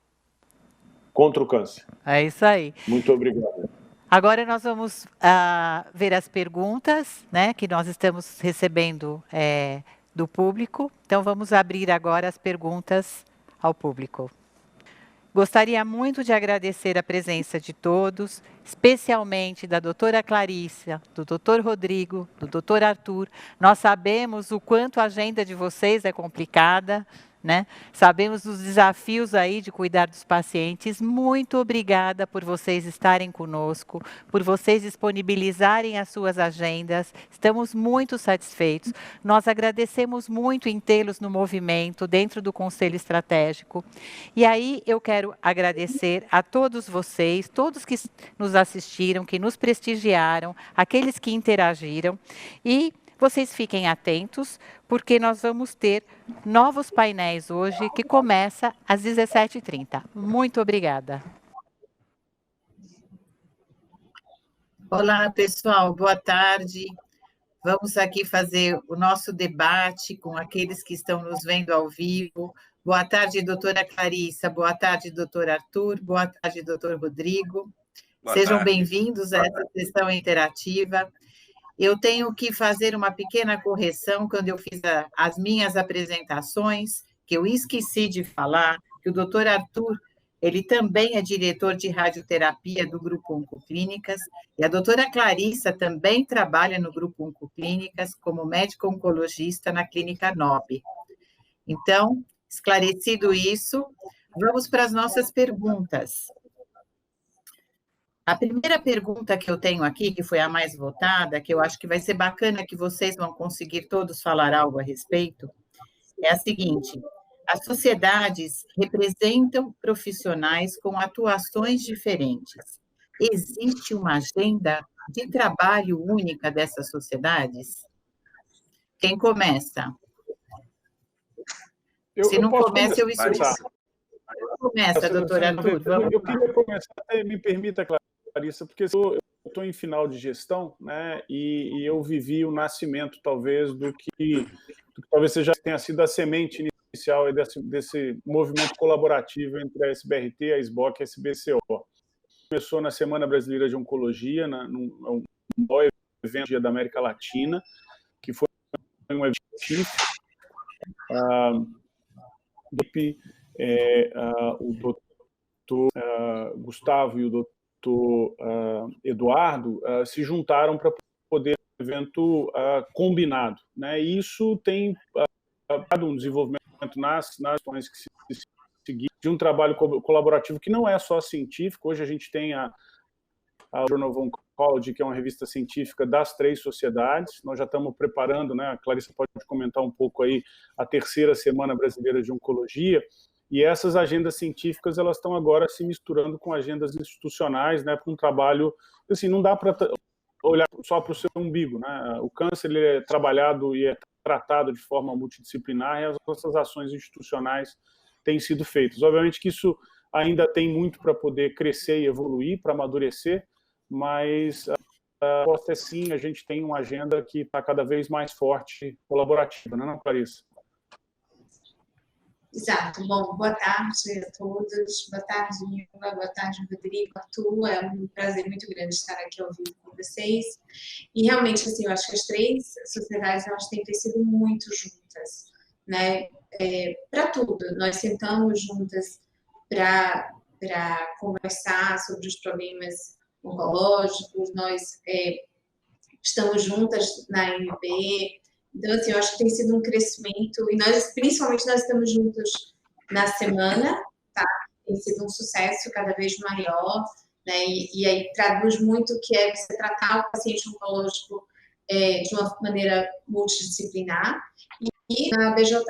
Speaker 4: contra o câncer.
Speaker 1: É isso aí.
Speaker 4: Muito obrigado.
Speaker 1: Agora nós vamos ver as perguntas, né, que nós estamos recebendo do público. Então vamos abrir agora as perguntas ao público. Gostaria muito de agradecer a presença de todos, especialmente da doutora Clarissa, do doutor Rodrigo, do doutor Arthur. Nós sabemos o quanto a agenda de vocês é complicada, né? Sabemos dos desafios aí de cuidar dos pacientes. Muito obrigada por vocês estarem conosco, por vocês disponibilizarem as suas agendas. Estamos muito satisfeitos. Nós agradecemos muito em tê-los no movimento, dentro do Conselho Estratégico. E aí eu quero agradecer a todos vocês, todos que nos assistiram, que nos prestigiaram, aqueles que interagiram. E vocês fiquem atentos, porque nós vamos ter novos painéis hoje, que começa às 17h30. Muito obrigada.
Speaker 5: Olá, pessoal, boa tarde. Vamos aqui fazer o nosso debate com aqueles que estão nos vendo ao vivo. Boa tarde, doutora Clarissa. Boa tarde, doutor Arthur. Boa tarde, doutor Rodrigo. Sejam bem-vindos a essa sessão interativa. Eu tenho que fazer uma pequena correção quando eu fiz as minhas apresentações, que eu esqueci de falar, que o doutor Arthur, ele também é diretor de radioterapia do Grupo Oncoclínicas, e a doutora Clarissa também trabalha no Grupo Oncoclínicas como médico oncologista na Clínica NOB. Então, esclarecido isso, vamos para as nossas perguntas. A primeira pergunta que eu tenho aqui, que foi a mais votada, que eu acho que vai ser bacana que vocês vão conseguir todos falar algo a respeito, é a seguinte: as sociedades representam profissionais com atuações diferentes. existe uma agenda de trabalho única dessas sociedades? Quem começa? Se não começa, eu escuto. Começa, doutor Arthur.
Speaker 4: Eu queria começar, me permita, Clarissa, porque eu estou em final de gestão, né, e eu vivi o nascimento, talvez, do que talvez tenha sido a semente inicial desse movimento colaborativo entre a SBRT, a SBOC e a SBCO. Começou na Semana Brasileira de Oncologia, num maior evento da América Latina, que foi um evento científico. O doutor Gustavo e o doutor Eduardo se juntaram para poder um evento combinado, né? E isso tem dado um desenvolvimento nas questões que se seguir de um trabalho colaborativo que não é só científico. Hoje a gente tem a Journal of Oncology, que é uma revista científica das 3 sociedades. Nós já estamos preparando, né? A Clarissa pode comentar um pouco aí, a 3ª Semana Brasileira de Oncologia. E essas agendas científicas, elas estão agora se misturando com agendas institucionais, né? Para um trabalho, assim, não dá para olhar só para o seu umbigo, né? O câncer, ele é trabalhado e é tratado de forma multidisciplinar, e as nossas ações institucionais têm sido feitas. Obviamente que isso ainda tem muito para poder crescer e evoluir, para amadurecer, mas a resposta é sim, a gente tem uma agenda que está cada vez mais forte, colaborativa, não é, Clarissa?
Speaker 6: Exato. Bom, boa tarde a todos. Boa tarde, Nilva. Boa tarde, Rodrigo, Arthur. É um prazer muito grande estar aqui ao vivo com vocês. E realmente, assim, eu acho que as 3 sociedades, elas têm crescido muito juntas, né? Para tudo. Nós sentamos juntas para conversar sobre os problemas oncológicos, nós estamos juntas na MP. Então, assim, eu acho que tem sido um crescimento, e principalmente nós estamos juntos na semana, tá? Tem sido um sucesso cada vez maior, né? E aí traduz muito o que é você tratar o paciente oncológico de uma maneira multidisciplinar. E na BJO,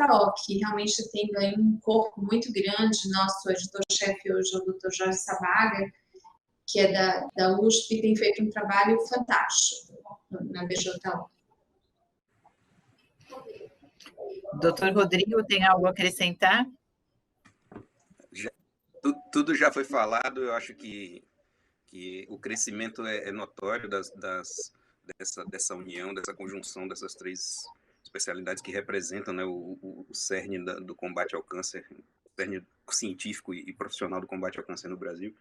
Speaker 6: que realmente tem ganho um corpo muito grande, nosso editor-chefe hoje é o Dr. Jorge Sabaga, que é da USP, e tem feito um trabalho fantástico na BJO.
Speaker 5: Doutor Rodrigo, tem algo a acrescentar?
Speaker 3: Tudo já foi falado. Eu acho que o crescimento é notório dessa união, dessa conjunção dessas 3 especialidades que representam, né, o cerne do combate ao câncer, o cerne científico e profissional do combate ao câncer no Brasil.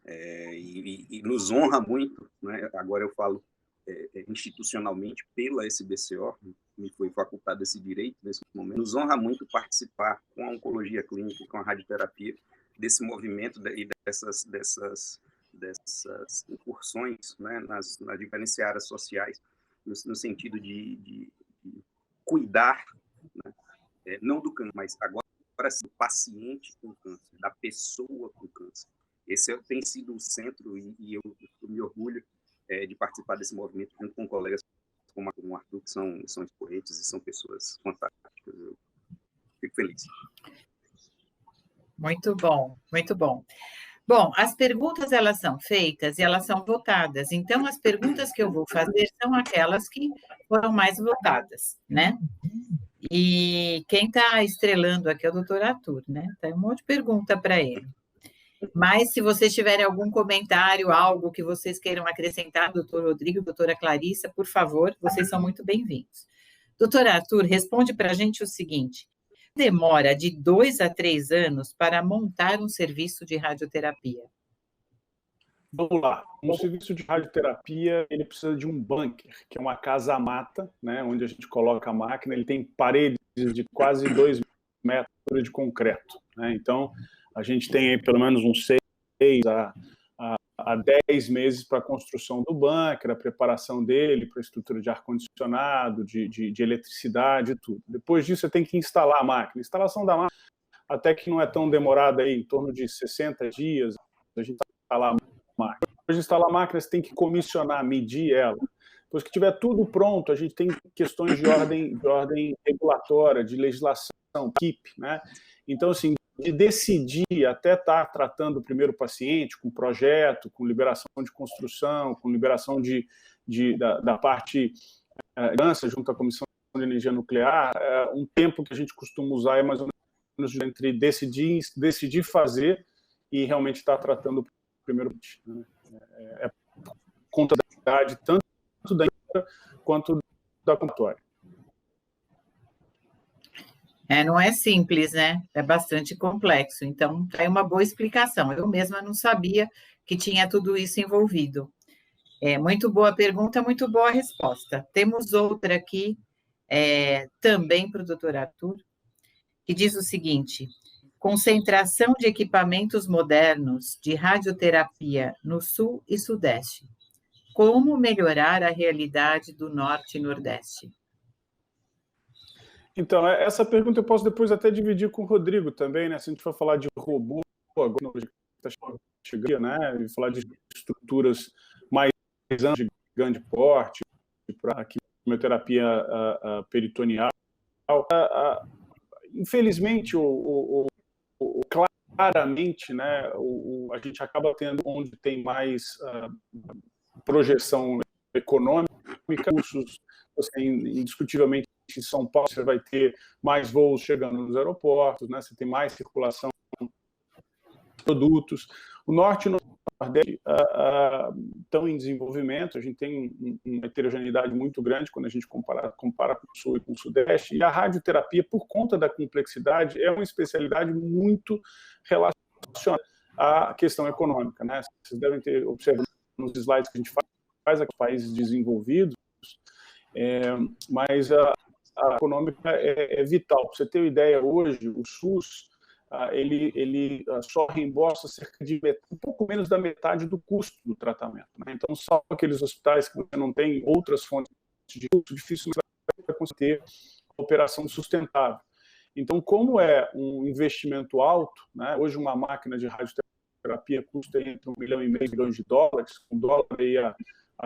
Speaker 3: E nos honra muito, né? Agora eu falo institucionalmente pela SBCO, me foi facultado esse direito nesse momento. Nos honra muito participar com a oncologia clínica, com a radioterapia, desse movimento e dessas incursões, né, nas diferentes áreas sociais, no sentido de cuidar, né, não do câncer, mas agora sim, do paciente com câncer, da pessoa com câncer. Esse tem sido o centro, e eu me orgulho de participar desse movimento junto com colegas como o Arthur, que são expoentes e são pessoas fantásticas. Eu fico feliz.
Speaker 5: Muito bom, muito bom. Bom, as perguntas, elas são feitas e elas são votadas. Então, as perguntas que eu vou fazer são aquelas que foram mais votadas, né? E quem está estrelando aqui é o doutor Arthur, né? Tem um monte de pergunta para ele. Mas, se vocês tiverem algum comentário, algo que vocês queiram acrescentar, doutor Rodrigo, doutora Clarissa, por favor, vocês são muito bem-vindos. Doutor Arthur, responde para a gente o seguinte: demora de 2 a 3 anos para montar um serviço de radioterapia?
Speaker 4: Vamos lá. Um serviço de radioterapia, ele precisa de um bunker, que é uma casa-mata, né, onde a gente coloca a máquina. Ele tem paredes de quase 2 metros de concreto, né? Então, a gente tem aí pelo menos uns 6 a 10 meses para a construção do bunker, a preparação dele, para a estrutura de ar-condicionado, de eletricidade e tudo. Depois disso, você tem que instalar a máquina. A instalação da máquina, até que não é tão demorada aí, em torno de 60 dias, a gente instalar a máquina. Depois de instalar a máquina, você tem que comissionar, medir ela. Depois que tiver tudo pronto, a gente tem questões de ordem regulatória, de legislação, equipe, né? Então, assim, de decidir até estar tratando o primeiro paciente com projeto, com liberação de construção, com liberação da parte de junto à Comissão de Energia Nuclear, um tempo que a gente costuma usar é mais ou menos entre decidir fazer e realmente estar tratando o primeiro paciente. Né? É conta da idade, tanto da infra quanto da computatória.
Speaker 5: Não é simples, né? É bastante complexo. Então, é uma boa explicação. Eu mesma não sabia que tinha tudo isso envolvido. Muito boa pergunta, muito boa resposta. Temos outra aqui, também para o doutor Arthur, que diz o seguinte: concentração de equipamentos modernos de radioterapia no Sul e Sudeste. Como melhorar a realidade do Norte e Nordeste?
Speaker 4: Então, essa pergunta eu posso depois até dividir com o Rodrigo também, né? Se a gente for falar de robô, agora está chegando, né? E falar de estruturas mais de grande porte, para quimioterapia peritoneal. Infelizmente, claramente, né, a gente acaba tendo onde tem mais projeção econômica, cursos, indiscutivelmente, em São Paulo você vai ter mais voos chegando nos aeroportos, né, você tem mais circulação de produtos. O Norte e o Nordeste estão em desenvolvimento, a gente tem uma heterogeneidade muito grande quando a gente compara com o Sul e com o Sudeste, e a radioterapia, por conta da complexidade, é uma especialidade muito relacionada à questão econômica. Né? Vocês devem ter observado nos slides que a gente faz aqui, países desenvolvidos, mas a econômica é vital. Para você ter uma ideia, hoje, o SUS ele só reembolsa cerca de um pouco menos da metade do custo do tratamento. Né? Então, só aqueles hospitais que você não tem outras fontes de custo, dificilmente vai conseguir ter operação sustentável. Então, como é um investimento alto, né? Hoje uma máquina de radioterapia custa entre $1,5 milhão, com dólar aí a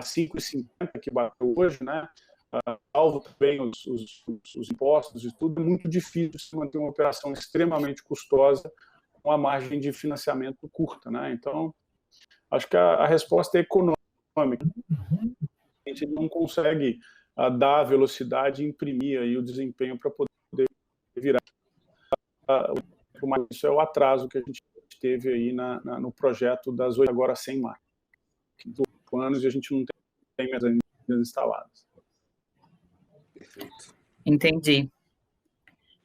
Speaker 4: 5,50 que bateu hoje, né? Salvo também os impostos e tudo, é muito difícil se manter uma operação extremamente custosa com a margem de financiamento curta. Né? Então, acho que a resposta é econômica. A gente não consegue dar a velocidade e imprimir aí o desempenho para poder virar. Mas isso é o atraso que a gente teve aí no projeto das 8 agora 100 máquinas. 2 anos e a gente não tem mais ainda instaladas.
Speaker 3: Perfeito.
Speaker 5: Entendi.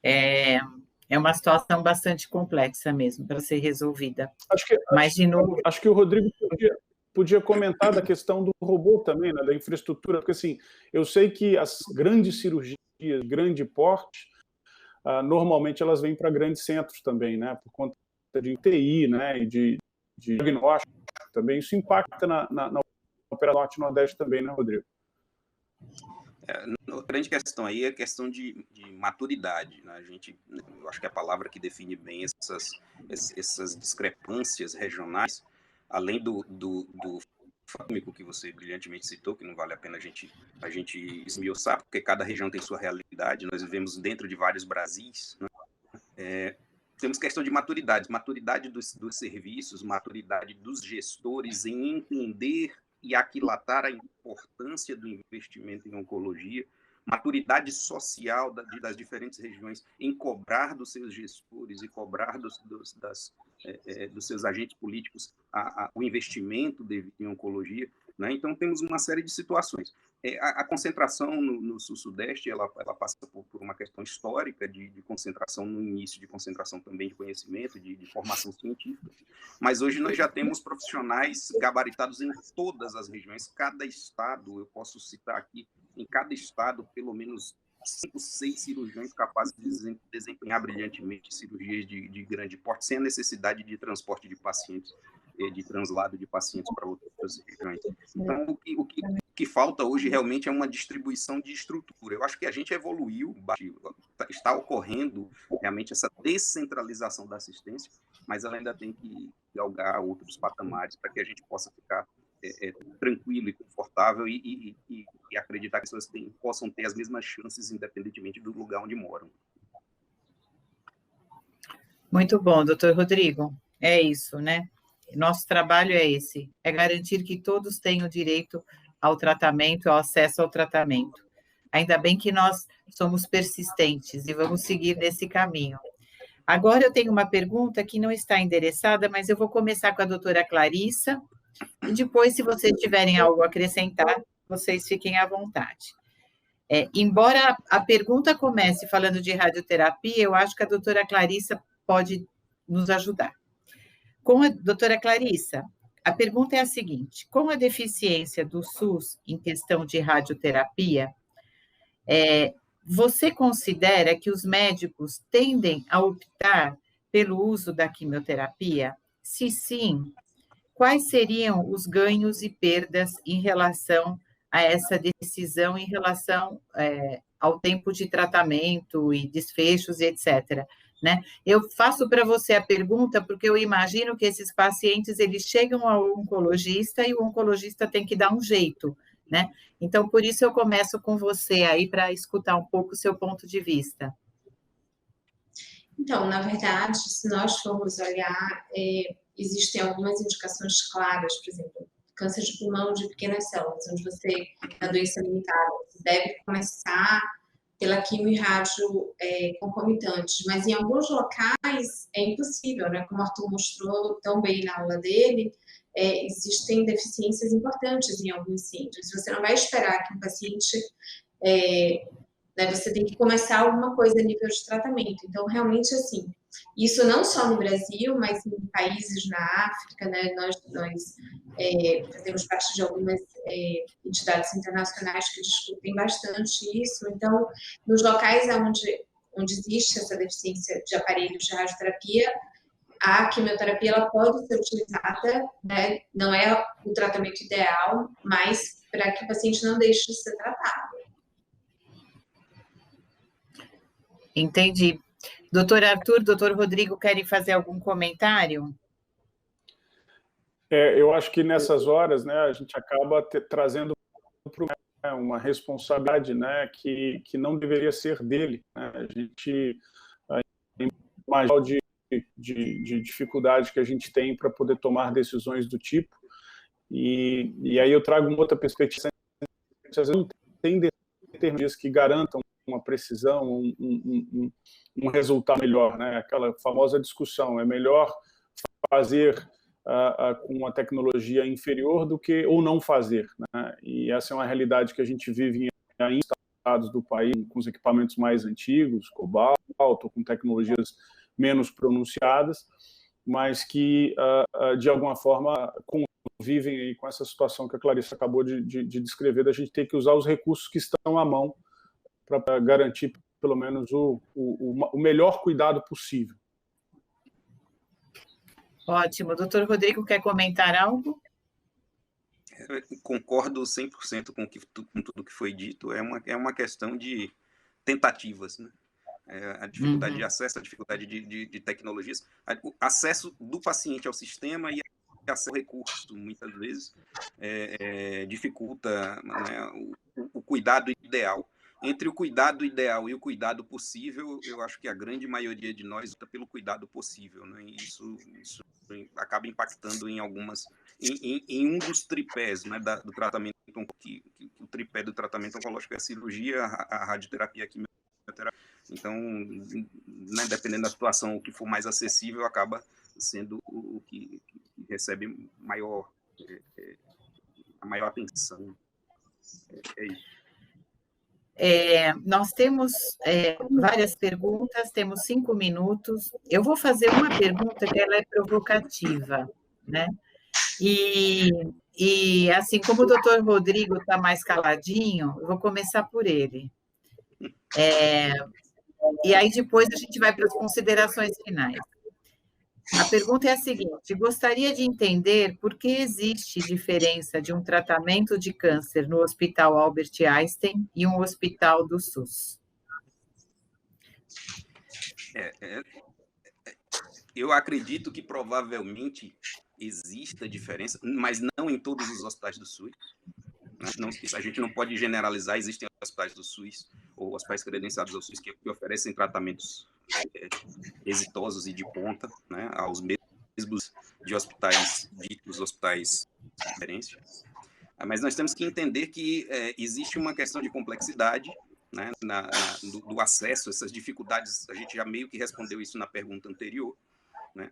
Speaker 5: É uma situação bastante complexa mesmo para ser resolvida.
Speaker 4: Acho que o Rodrigo podia comentar da questão do robô também, né, da infraestrutura, porque assim, eu sei que as grandes cirurgias, grande porte, normalmente elas vêm para grandes centros também, né, por conta de UTI, né, e de diagnóstico também. Isso impacta na operação Norte e Nordeste também, né, Rodrigo?
Speaker 3: A grande questão aí é a questão de maturidade. Né? Eu acho que a palavra que define bem essas discrepâncias regionais, além do fâmico que você brilhantemente citou, que não vale a pena a gente esmiuçar, porque cada região tem sua realidade, nós vivemos dentro de vários Brasis. Né? Temos questão de maturidade dos serviços, maturidade dos gestores em entender e aquilatar a importância do investimento em oncologia, maturidade social das diferentes regiões em cobrar dos seus gestores e cobrar dos seus agentes políticos o investimento em oncologia. Né? Então, temos uma série de situações. A concentração no Sul-Sudeste, ela passa por uma questão histórica de concentração no início, de concentração também de conhecimento, de formação científica, mas hoje nós já temos profissionais gabaritados em todas as regiões. Cada estado, eu posso citar aqui, em cada estado, pelo menos 5, 6 cirurgiões capazes de desempenhar brilhantemente cirurgias de grande porte, sem a necessidade de transporte de pacientes, de translado de pacientes para outras regiões. Então, o que falta hoje realmente é uma distribuição de estrutura. Eu acho que a gente evoluiu, está ocorrendo realmente essa descentralização da assistência, mas ela ainda tem que galgar outros patamares para que a gente possa ficar tranquilo e confortável e acreditar que as pessoas possam ter as mesmas chances independentemente do lugar onde moram.
Speaker 5: Muito bom, doutor Rodrigo. É isso, né? Nosso trabalho é esse, é garantir que todos tenham direito ao tratamento, ao acesso ao tratamento. Ainda bem que nós somos persistentes e vamos seguir nesse caminho. Agora eu tenho uma pergunta que não está endereçada, mas eu vou começar com a doutora Clarissa, e depois, se vocês tiverem algo a acrescentar, vocês fiquem à vontade. Embora a pergunta comece falando de radioterapia, eu acho que a doutora Clarissa pode nos ajudar. Com a doutora Clarissa, a pergunta é a seguinte: com a deficiência do SUS em questão de radioterapia, você considera que os médicos tendem a optar pelo uso da quimioterapia? Se sim, quais seriam os ganhos e perdas em relação a essa decisão, em relação ao tempo de tratamento e desfechos, etc., né? Eu faço para você a pergunta porque eu imagino que esses pacientes eles chegam ao oncologista e o oncologista tem que dar um jeito, né? Então, por isso eu começo com você aí para escutar um pouco o seu ponto de vista.
Speaker 6: Então, na verdade, se nós formos olhar, existem algumas indicações claras, por exemplo, câncer de pulmão de pequenas células, onde você, na doença limitada, você deve começar pela quimio e rádio concomitantes, mas em alguns locais é impossível, né? Como o Arthur mostrou tão bem na aula dele, existem deficiências importantes em alguns síndromes. Você não vai esperar que um paciente... você tem que começar alguma coisa a nível de tratamento. Então, realmente, assim, isso não só no Brasil, mas em países na África, né? Nós fazemos parte de algumas entidades internacionais que discutem bastante isso. Então, nos locais onde existe essa deficiência de aparelhos de radioterapia, a quimioterapia ela pode ser utilizada, né? Não é o tratamento ideal, mas para que o paciente não deixe de ser tratado.
Speaker 5: Entendi. Doutor Arthur, doutor Rodrigo, querem fazer algum comentário?
Speaker 4: Eu acho que nessas horas, né, a gente acaba trazendo uma responsabilidade, né, que não deveria ser dele, né? A gente imagina de dificuldade que a gente tem para poder tomar decisões do tipo, e aí eu trago uma outra perspectiva. Às vezes não tem determinados que garantam uma precisão, um resultado melhor, né? Aquela famosa discussão, é melhor fazer com uma tecnologia inferior do que ou não fazer, né? E essa é uma realidade que a gente vive em estados do país, com os equipamentos mais antigos, cobalto, com tecnologias menos pronunciadas, mas que, de alguma forma, convivem aí com essa situação que a Clarissa acabou de descrever, da gente ter que usar os recursos que estão à mão para garantir, pelo menos, o melhor cuidado possível.
Speaker 5: Ótimo. Doutor Rodrigo, quer comentar algo?
Speaker 3: Concordo 100% com tudo que foi dito. É uma questão de tentativas, né? A dificuldade de acesso, a dificuldade de tecnologias, o acesso do paciente ao sistema e acesso ao recurso, muitas vezes, dificulta, né, o cuidado ideal. Entre o cuidado ideal e o cuidado possível, eu acho que a grande maioria de nós opta pelo cuidado possível, né? E isso acaba impactando em algumas, em um dos tripés, né, do tratamento, que o tripé do tratamento oncológico é a cirurgia, a radioterapia, a quimioterapia. Então, né, dependendo da situação, o que for mais acessível acaba sendo o que recebe a maior atenção. É isso.
Speaker 5: Nós temos várias perguntas, temos 5 minutos. Eu vou fazer uma pergunta que ela é provocativa, né? E assim, como o doutor Rodrigo está mais caladinho, eu vou começar por ele. E aí depois a gente vai para as considerações finais. A pergunta é a seguinte: gostaria de entender por que existe diferença de um tratamento de câncer no Hospital Albert Einstein e um hospital do SUS.
Speaker 3: Eu acredito que provavelmente exista diferença, mas não em todos os hospitais do SUS. A gente não pode generalizar, existem hospitais do SUS ou hospitais credenciados ao SUS que oferecem tratamentos exitosos e de ponta, né, aos mesmos de hospitais ditos hospitais de referência. Mas nós temos que entender que existe uma questão de complexidade, né, do acesso, essas dificuldades, a gente já meio que respondeu isso na pergunta anterior, né?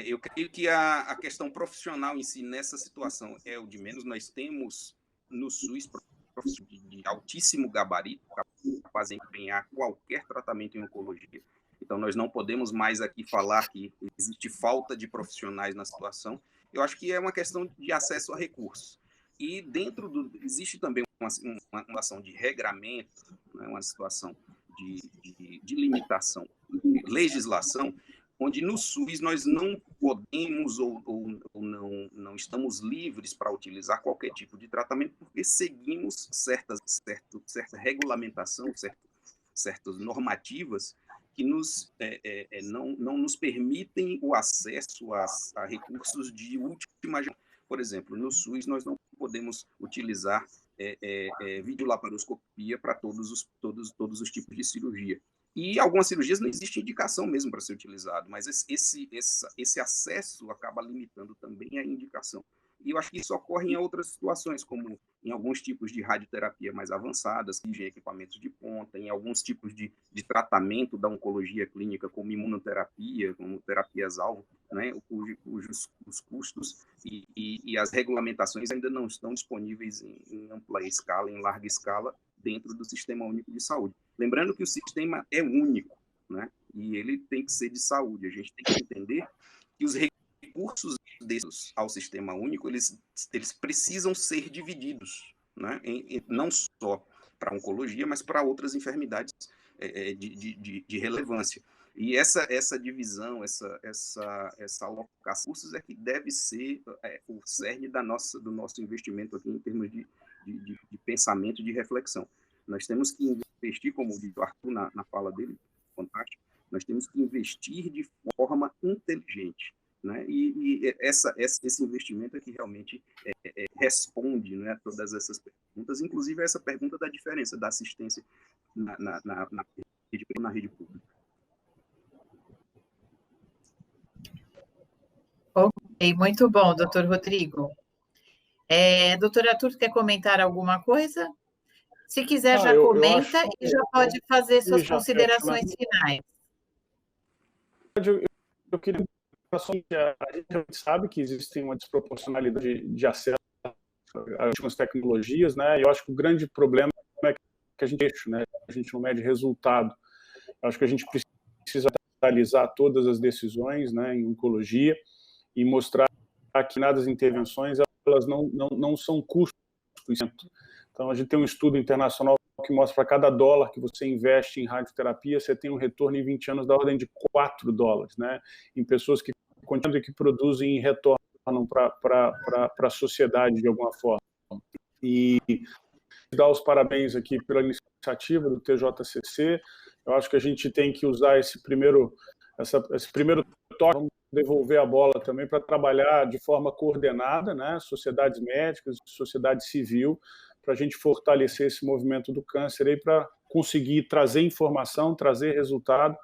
Speaker 3: Eu creio que a questão profissional em si, nessa situação, é o de menos. Nós temos no SUS profissionais de altíssimo gabarito, capazes de empenhar qualquer tratamento em oncologia. Então, nós não podemos mais aqui falar que existe falta de profissionais na situação. Eu acho que é uma questão de acesso a recursos. E dentro existe também uma ação de regramento, né, uma situação de limitação, de legislação, onde no SUS nós não podemos ou não estamos livres para utilizar qualquer tipo de tratamento, porque seguimos certa regulamentação, certas normativas que não nos permitem o acesso a recursos de última geração. Por exemplo, no SUS nós não podemos utilizar videolaparoscopia para todos os tipos de cirurgia. E algumas cirurgias não existe indicação mesmo para ser utilizado, mas esse acesso acaba limitando também a indicação. E eu acho que isso ocorre em outras situações, como em alguns tipos de radioterapia mais avançadas, que tem equipamentos de ponta, em alguns tipos de tratamento da oncologia clínica, como imunoterapia, como terapias-alvo, né, cujos os custos e as regulamentações ainda não estão disponíveis em ampla escala, em larga escala, dentro do Sistema Único de Saúde. Lembrando que o sistema é único, né? E ele tem que ser de saúde. A gente tem que entender que os recursos desses ao Sistema Único, eles precisam ser divididos, né? Não só para a oncologia, mas para outras enfermidades de relevância. E essa divisão, essa alocação de recursos é que deve ser o cerne do nosso investimento aqui em termos de pensamento e de reflexão. Nós temos que investir, como disse o Arthur na fala dele, fantástico, nós temos que investir de forma inteligente, né? E esse investimento é que realmente responde, né, a todas essas perguntas, inclusive essa pergunta da diferença da assistência na rede pública.
Speaker 5: Ok, muito bom, doutor Rodrigo. Doutor Arthur, quer comentar alguma coisa? Se quiser, já comenta e já pode fazer suas considerações finais.
Speaker 4: Eu queria a gente sabe que existe uma desproporcionalidade de acesso às últimas tecnologias, né? Eu acho que o grande problema é que a gente não mede resultado. Eu acho que a gente precisa analisar todas as decisões, né, em oncologia e mostrar que as intervenções elas não são custos. Então, a gente tem um estudo internacional que mostra para cada dólar que você investe em radioterapia, você tem um retorno em 20 anos da ordem de $4, né? Em pessoas que continuam e que produzem e retornam para a sociedade de alguma forma. E dar os parabéns aqui pela iniciativa do TJCC. Eu acho que a gente tem que usar esse primeiro toque, vamos devolver a bola também para trabalhar de forma coordenada, né? Sociedades médicas, sociedade civil, para a gente fortalecer esse movimento do câncer aí, para conseguir trazer informação, trazer resultado,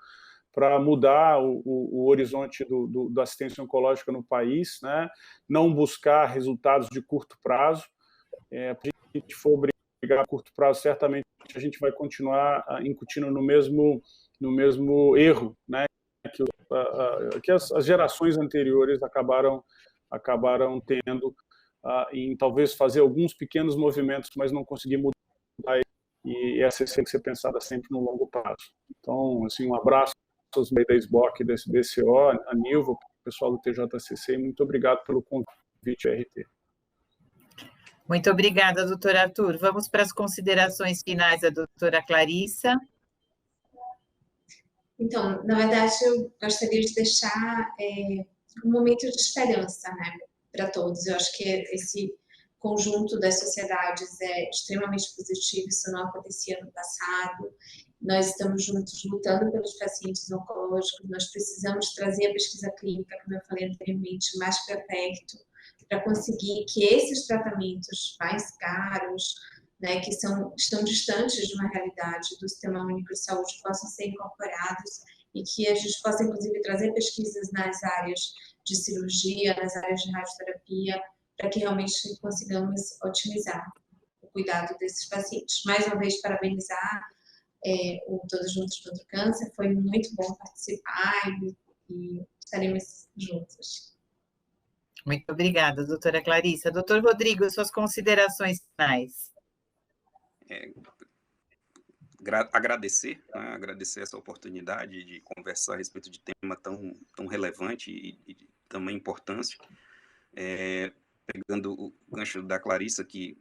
Speaker 4: para mudar o horizonte da assistência oncológica no país, né? Não buscar resultados de curto prazo. Se a gente for brigar a curto prazo, certamente a gente vai continuar incutindo no mesmo erro, né? Que as gerações anteriores acabaram tendo, em talvez fazer alguns pequenos movimentos, mas não conseguir mudar, e essa tem que ser pensada sempre no longo prazo. Então, assim, um abraço aos membros da SBOC, da SBCO, a Nilva, o pessoal do TJCC, e muito obrigado pelo convite à RT.
Speaker 5: Muito obrigada, doutor Arthur. Vamos para as considerações finais da doutora Clarissa.
Speaker 6: Então, na verdade, eu gostaria de deixar um momento de esperança, né, para todos. Eu acho que esse conjunto das sociedades é extremamente positivo, isso não acontecia no passado. Nós estamos juntos lutando pelos pacientes oncológicos, nós precisamos trazer a pesquisa clínica, como eu falei anteriormente, mais para perto, para conseguir que esses tratamentos mais caros, né, que estão distantes de uma realidade do Sistema Único de Saúde, possam ser incorporados e que a gente possa, inclusive, trazer pesquisas nas áreas de cirurgia, nas áreas de radioterapia, para que realmente consigamos otimizar o cuidado desses pacientes. Mais uma vez, parabenizar o Todos Juntos contra o Câncer, foi muito bom participar e estaremos juntos.
Speaker 5: Muito obrigada, doutora Clarissa. Doutor Rodrigo, suas considerações finais.
Speaker 3: Agradecer, né, agradecer essa oportunidade de conversar a respeito de tema tão relevante e de tamanha importância. Pegando o gancho da Clarissa, que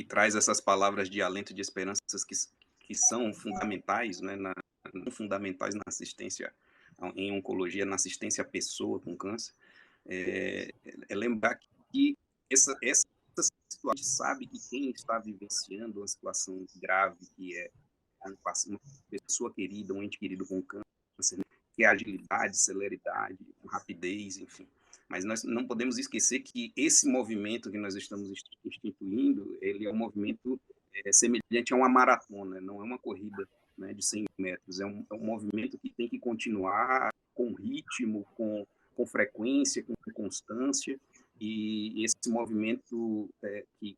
Speaker 3: traz essas palavras de alento e de esperanças que são fundamentais, né, fundamentais na assistência em oncologia, na assistência à pessoa com câncer. Lembrar que essa situação, a gente sabe que quem está vivenciando uma situação grave, que é uma pessoa querida, um ente querido com câncer, né, que é agilidade, celeridade, rapidez, enfim. Mas nós não podemos esquecer que esse movimento que nós estamos instituindo, ele é um movimento semelhante a uma maratona, não é uma corrida, né, de 100 metros, é um movimento que tem que continuar com ritmo, com frequência, com constância, e esse movimento que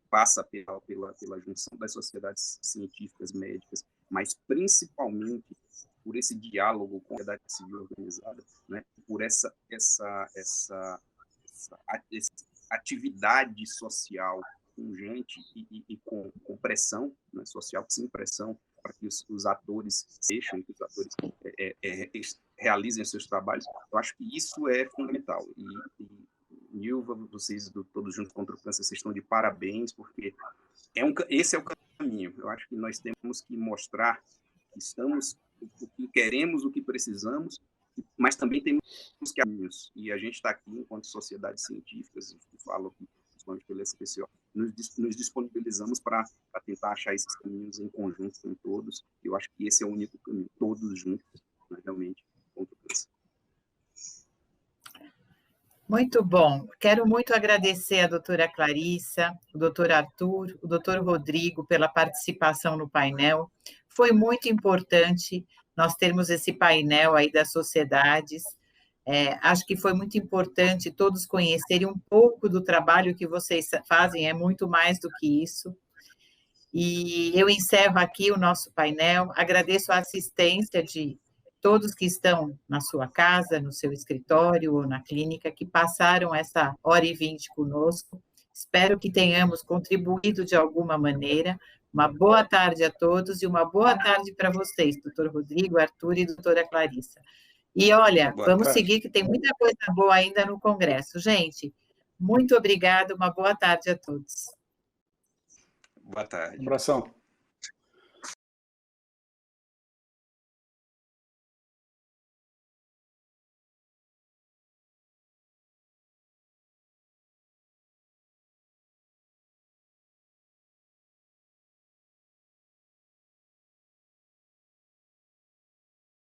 Speaker 3: passa pela junção das sociedades científicas, médicas, mas principalmente por esse diálogo com a sociedade civil organizada, né, por essa atividade social pungente e com pressão, né, social, sem pressão, para que os atores sejam, que os atores realizem os seus trabalhos. Eu acho que isso é fundamental. E Nilva, vocês do Todos Juntos contra o Câncer, vocês estão de parabéns, porque esse é o caminho. Eu acho que nós temos que mostrar que estamos, o que queremos, o que precisamos, mas também temos caminhos. E a gente está aqui, enquanto sociedades científicas, que falam aqui, principalmente pela SPCO, nos disponibilizamos para tentar achar esses caminhos em conjunto com todos. Eu acho que esse é o único caminho, todos juntos, né, realmente, contra o câncer.
Speaker 5: Muito bom. Quero muito agradecer a doutora Clarissa, o doutor Arthur, o doutor Rodrigo pela participação no painel. Foi muito importante nós termos esse painel aí das sociedades. Acho que foi muito importante todos conhecerem um pouco do trabalho que vocês fazem, é muito mais do que isso. E eu encerro aqui o nosso painel, agradeço a assistência de todos que estão na sua casa, no seu escritório ou na clínica, que passaram essa 1h20 conosco. Espero que tenhamos contribuído de alguma maneira. Uma boa tarde a todos e uma boa tarde para vocês, doutor Rodrigo, Arthur e doutora Clarissa. E olha, vamos seguir, que tem muita coisa boa ainda no Congresso. Gente, muito obrigada, uma boa tarde a todos.
Speaker 3: Boa tarde.
Speaker 7: Um abração.